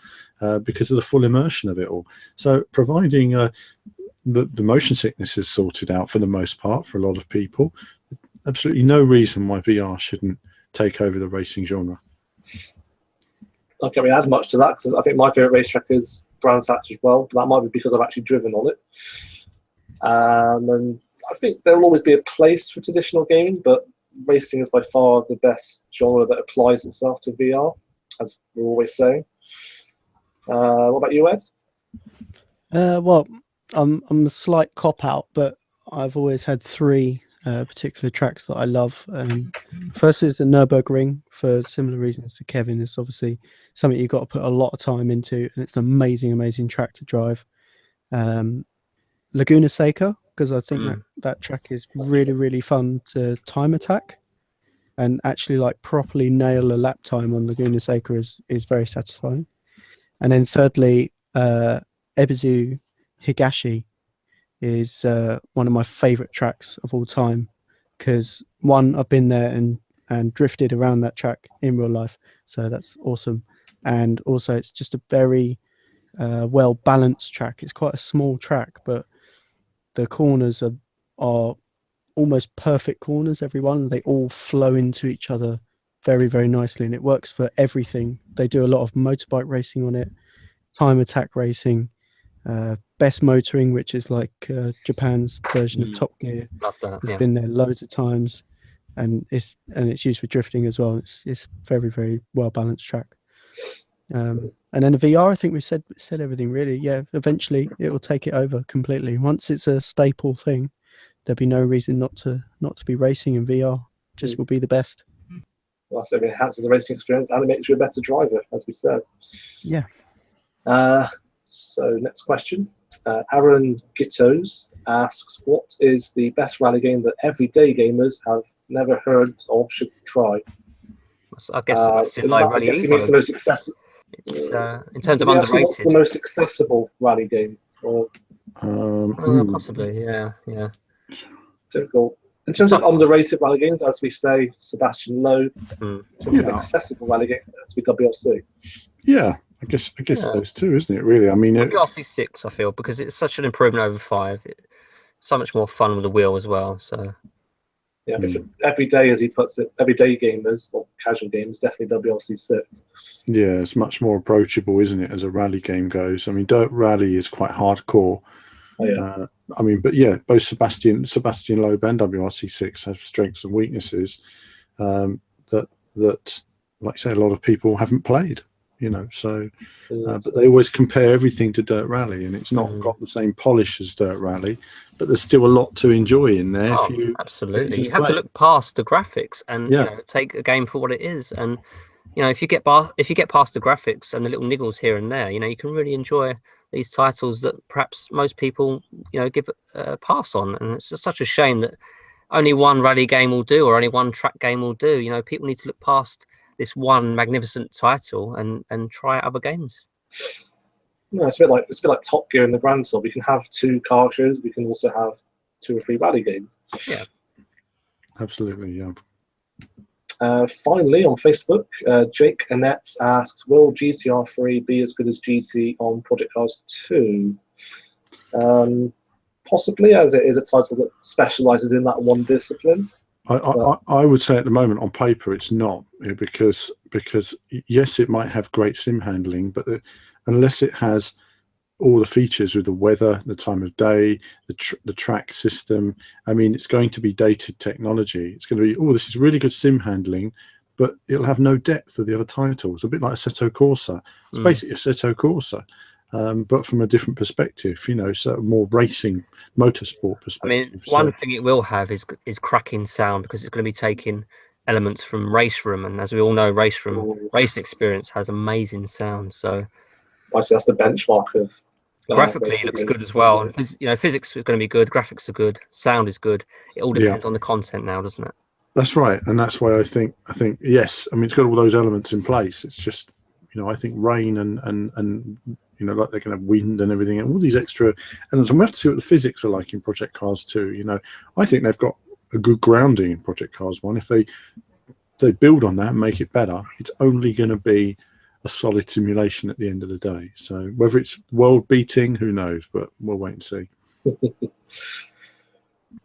because of the full immersion of it all. So providing the motion sickness is sorted out for the most part for a lot of people, absolutely no reason why VR shouldn't take over the racing genre. I can't really add much to that, because I think my favourite racetrack is Brands Hatch as well. But that might be because I've actually driven on it. And I think there will always be a place for traditional gaming, but racing is by far the best genre that applies itself to VR, as we're always saying. What about you, Ed? I'm a slight cop-out, but I've always had three particular tracks that I love. First is the Nürburgring, for similar reasons to Kevin. It's obviously something you've got to put a lot of time into, and it's an amazing track to drive. Laguna Seca, because I think that track is really fun to time attack, and actually like properly nail a lap time on Laguna Seca is very satisfying. And then thirdly, Ebisu Higashi is one of my favorite tracks of all time, because one, I've been there and drifted around that track in real life, so that's awesome. And also it's just a very well balanced track. It's quite a small track, but the corners are almost perfect corners, every one. They all flow into each other very nicely, and it works for everything. They do a lot of motorbike racing on it, time attack racing, Best Motoring, which is like Japan's version of Top Gear. Love that. It's been there loads of times, and it's used for drifting as well. It's very, very well balanced track. And then the VR, I think we said everything really. Yeah, eventually it will take it over completely. Once it's a staple thing, there'll be no reason not to be racing in VR. Just will be the best. Well, so it enhances the racing experience and it makes you a better driver, as we said. Yeah. So next question. Aaron Gittos asks, what is the best rally game that everyday gamers have never heard of, should try? I guess in like Rally Evo. It's the most accessible. It's, in terms of underrated. What's the most accessible rally game? Or possibly, yeah. Difficult. In terms of underrated rally games, as we say, Sebastian Loeb. In terms of accessible rally game, it has to be WRC. Yeah, I guess those two, isn't it? Really, I mean, WRC 6, I feel, because it's such an improvement over 5. It's so much more fun with the wheel as well. So. Yeah, but every day, as he puts it, everyday gamers or casual gamers, definitely WRC 6. Yeah, it's much more approachable, isn't it, as a rally game goes? I mean, Dirt Rally is quite hardcore. Oh, yeah. I mean, but yeah, both Sebastian Loeb and WRC 6 have strengths and weaknesses that, like I say, a lot of people haven't played. You know, so but they always compare everything to Dirt Rally, and it's not got the same polish as Dirt Rally, but there's still a lot to enjoy in there. Absolutely, you have to look past the graphics and you know, take a game for what it is. And you know, if you get past the graphics and the little niggles here and there, you know, you can really enjoy these titles that perhaps most people, you know, give a pass on. And it's just such a shame that only one rally game will do, or only one track game will do. You know, people need to look past this one magnificent title and try other games. No, it's a bit like Top Gear in the Grand Tour. We can have 2 car shows. We can also have 2 or 3 rally games. Yeah, absolutely. Yeah. Finally, on Facebook, Jake Annette asks, "Will GTR3 be as good as GT on Project Cars 2?" Possibly, as it is a title that specialises in that one discipline. I would say at the moment on paper it's not, because yes, it might have great sim handling, but unless it has all the features with the weather, the time of day, the track system, I mean, it's going to be dated technology. It's going to be, this is really good sim handling, but it'll have no depth of the other titles. A bit like Assetto Corsa. It's basically Assetto Corsa. But from a different perspective, you know, so more racing, motorsport perspective. I mean, one thing it will have is cracking sound, because it's going to be taking elements from Race Room, and as we all know, Race Experience has amazing sound. So, that's the benchmark of. Graphically, it looks good as well. And, you know, physics is going to be good, graphics are good, sound is good. It all depends on the content now, doesn't it? That's right, and that's why I think yes. I mean, it's got all those elements in place. It's just, you know, I think rain and you know, like they can have wind and everything, and all these extra elements. And we have to see what the physics are like in Project Cars 2. You know, I think they've got a good grounding in Project Cars 1. If they build on that and make it better, it's only going to be a solid simulation at the end of the day. So whether it's world beating, who knows? But we'll wait and see.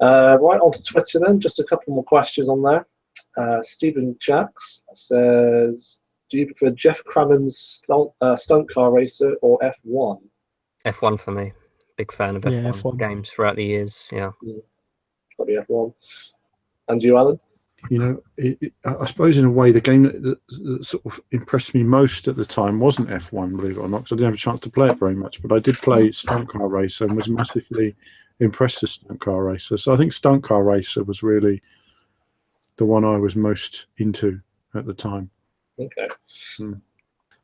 Right, on to Twitter then. Just a couple more questions on there. Stephen Jacks says, "Do you prefer Jeff Crammon's stunt car racer or F1?" F1 for me. Big fan of F1 games throughout the years. Yeah. Probably F1. And you, Alan? You know, I suppose in a way the game that sort of impressed me most at the time wasn't F1, believe it or not, because I didn't have a chance to play it very much. But I did play Stunt Car Racer and was massively impressed with Stunt Car Racer. So I think Stunt Car Racer was really the one I was most into at the time. Okay.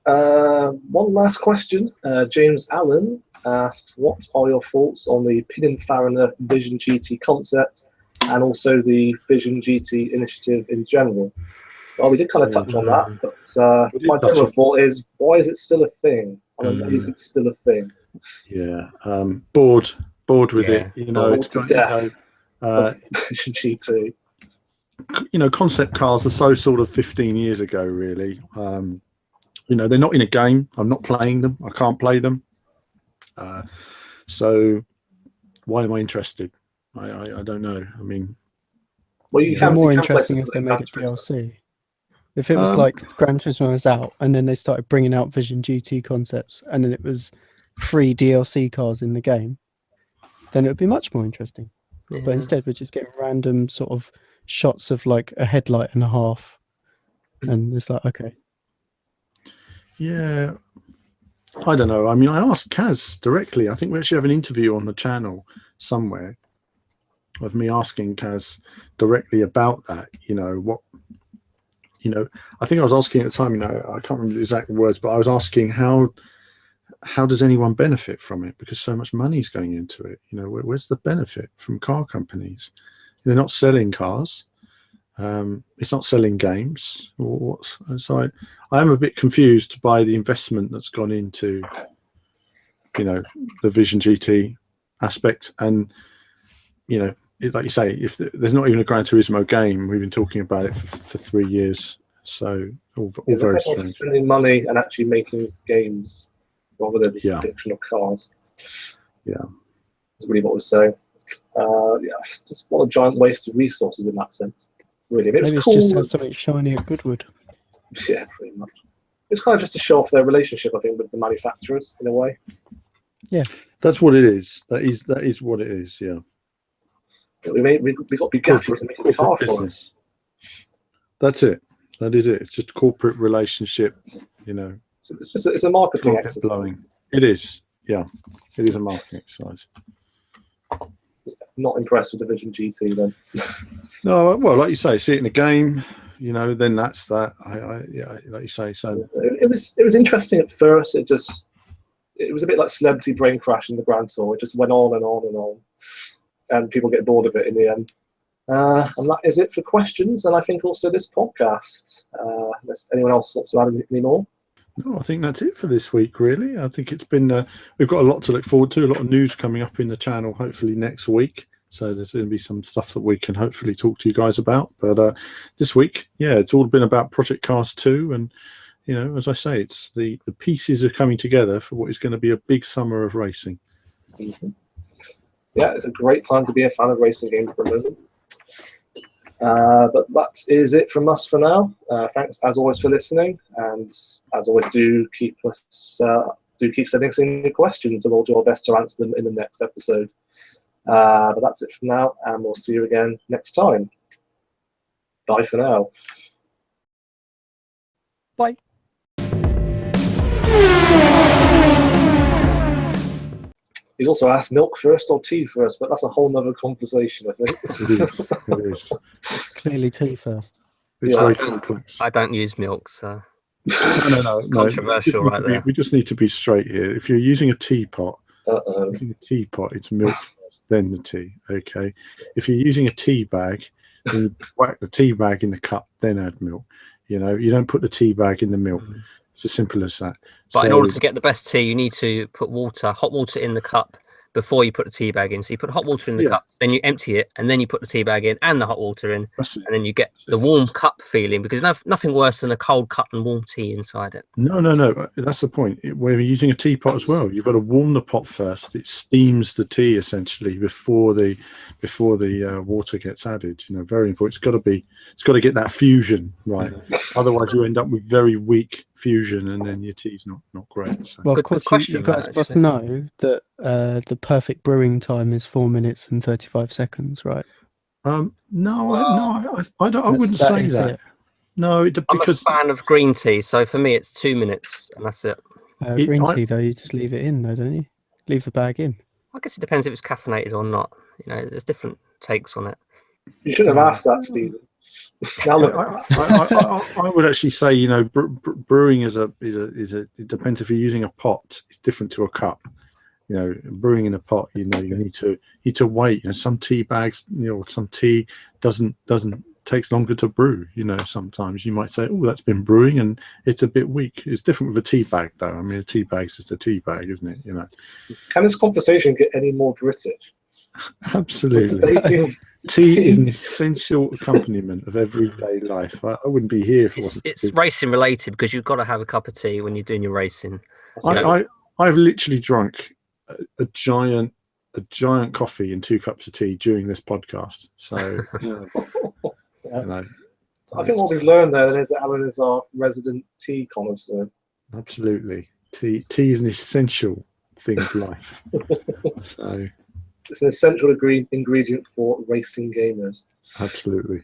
One last question. James Allen asks, "What are your thoughts on the Pininfarina Vision GT concept and also the Vision GT initiative in general?" Well, we did kind of touch on that, but my general thought is, why is it still a thing? I mean, why is it still a thing? Yeah, bored with it. You know, it's got, Vision GT. You know, concept cars are so sort of 15 years ago, really. You know, they're not in a game. I'm not playing them. I can't play them. So why am I interested? I don't know. I mean, well, you can more interesting if they made it DLC. If it was like Gran Turismo was out and then they started bringing out Vision GT concepts and then it was free DLC cars in the game, then it would be much more interesting. Yeah. But instead, we're just getting random sort of shots of like a headlight and a half, and it's like, okay. Yeah, I don't know. I mean, I asked Kaz directly. I think we actually have an interview on the channel somewhere of me asking Kaz directly about that. I think I was asking at the time, I can't remember the exact words, but I was asking how does anyone benefit from it? Because so much money is going into it. Where's the benefit from car companies? They're not selling cars. It's not selling games. So I am a bit confused by the investment that's gone into, the Vision GT aspect. And, like you say, if there's not even a Gran Turismo game, we've been talking about it for 3 years. So all very strange. Spending money and actually making games rather than fictional cars. Yeah. That's really what we're saying. It's just what a giant waste of resources in that sense. Really, Maybe it's cool. just have something shiny at Goodwood. Yeah, pretty much. It's kind of just to show off their relationship, I think, with the manufacturers in a way. Yeah, that's what it is. That is what it is. Yeah. We got Bugatti to make a car for us. That's it. That is it. It's just corporate relationship. So it's a marketing exercise. Blowing. It is. Yeah, it is a marketing exercise. Not impressed with the Vision GT then. No, well, like you say, see it in a game, then that's that. Like you say. So it was interesting at first. It was a bit like Celebrity Brain Crash in the Grand Tour. It just went on and on and on, and people get bored of it in the end. And that is it for questions, and I think also this podcast. Unless anyone else wants to add any more? No, I think that's it for this week, really. I think it's been, we've got a lot to look forward to, a lot of news coming up in the channel, hopefully next week. So there's going to be some stuff that we can hopefully talk to you guys about. But this week, it's all been about Project Cars 2. And, as I say, it's the pieces are coming together for what is going to be a big summer of racing. Mm-hmm. Yeah, it's a great time to be a fan of racing games at the moment. But that is it from us for now. Thanks as always for listening, and as always, do keep sending us any questions, and we'll do our best to answer them in the next episode. But that's it for now, and we'll see you again next time. Bye for now. Bye. He's also asked milk first or tea first, but that's a whole nother conversation, I think. It is. Clearly tea first. It's very complex. I don't use milk, so no. Controversial right there. We just need to be straight here. If you're using a teapot, it's milk first, then the tea. Okay. If you're using a tea bag, then you whack the tea bag in the cup, then add milk. You don't put the tea bag in the milk. It's as simple as that. But in order to get the best tea, you need to put hot water in the cup before you put the tea bag in. So you put hot water in the cup, then you empty it, and then you put the tea bag in and the hot water in, and then you get the warm cup feeling, because nothing worse than a cold cup and warm tea inside it. No. That's the point. When you're using a teapot as well, you've got to warm the pot first. It steams the tea essentially before the water gets added. Very important. It's got to get that fusion right. Otherwise, you end up with very weak fusion, and then your tea's not great. So. Well, of course, you guys must know that the perfect brewing time is 4 minutes and 35 seconds, right? No, I wouldn't say that. No, I'm a fan of green tea, so for me it's 2 minutes, and that's it. Green tea, though, you just leave it in, though, don't you? Leave the bag in. I guess it depends if it's caffeinated or not. There's different takes on it. You shouldn't have asked that, Stephen. Now look, I would actually say, brewing it depends if you're using a pot. It's different to a cup. Brewing in a pot, you need to wait. Some tea bags, some tea takes longer to brew. Sometimes you might say, oh, that's been brewing and it's a bit weak. It's different with a tea bag, though. I mean, a tea bag's just a tea bag, isn't it? Can this conversation get any more British? Absolutely. Tea is an essential accompaniment of everyday life. I wouldn't be here if it wasn't. It's racing related, because you've got to have a cup of tea when you're doing your racing. I've literally drunk a giant coffee and 2 cups of tea during this podcast. So, I think what we've learned there is that Alan is our resident tea connoisseur. Absolutely, tea is an essential thing of life. So it's an essential ingredient for racing gamers. Absolutely.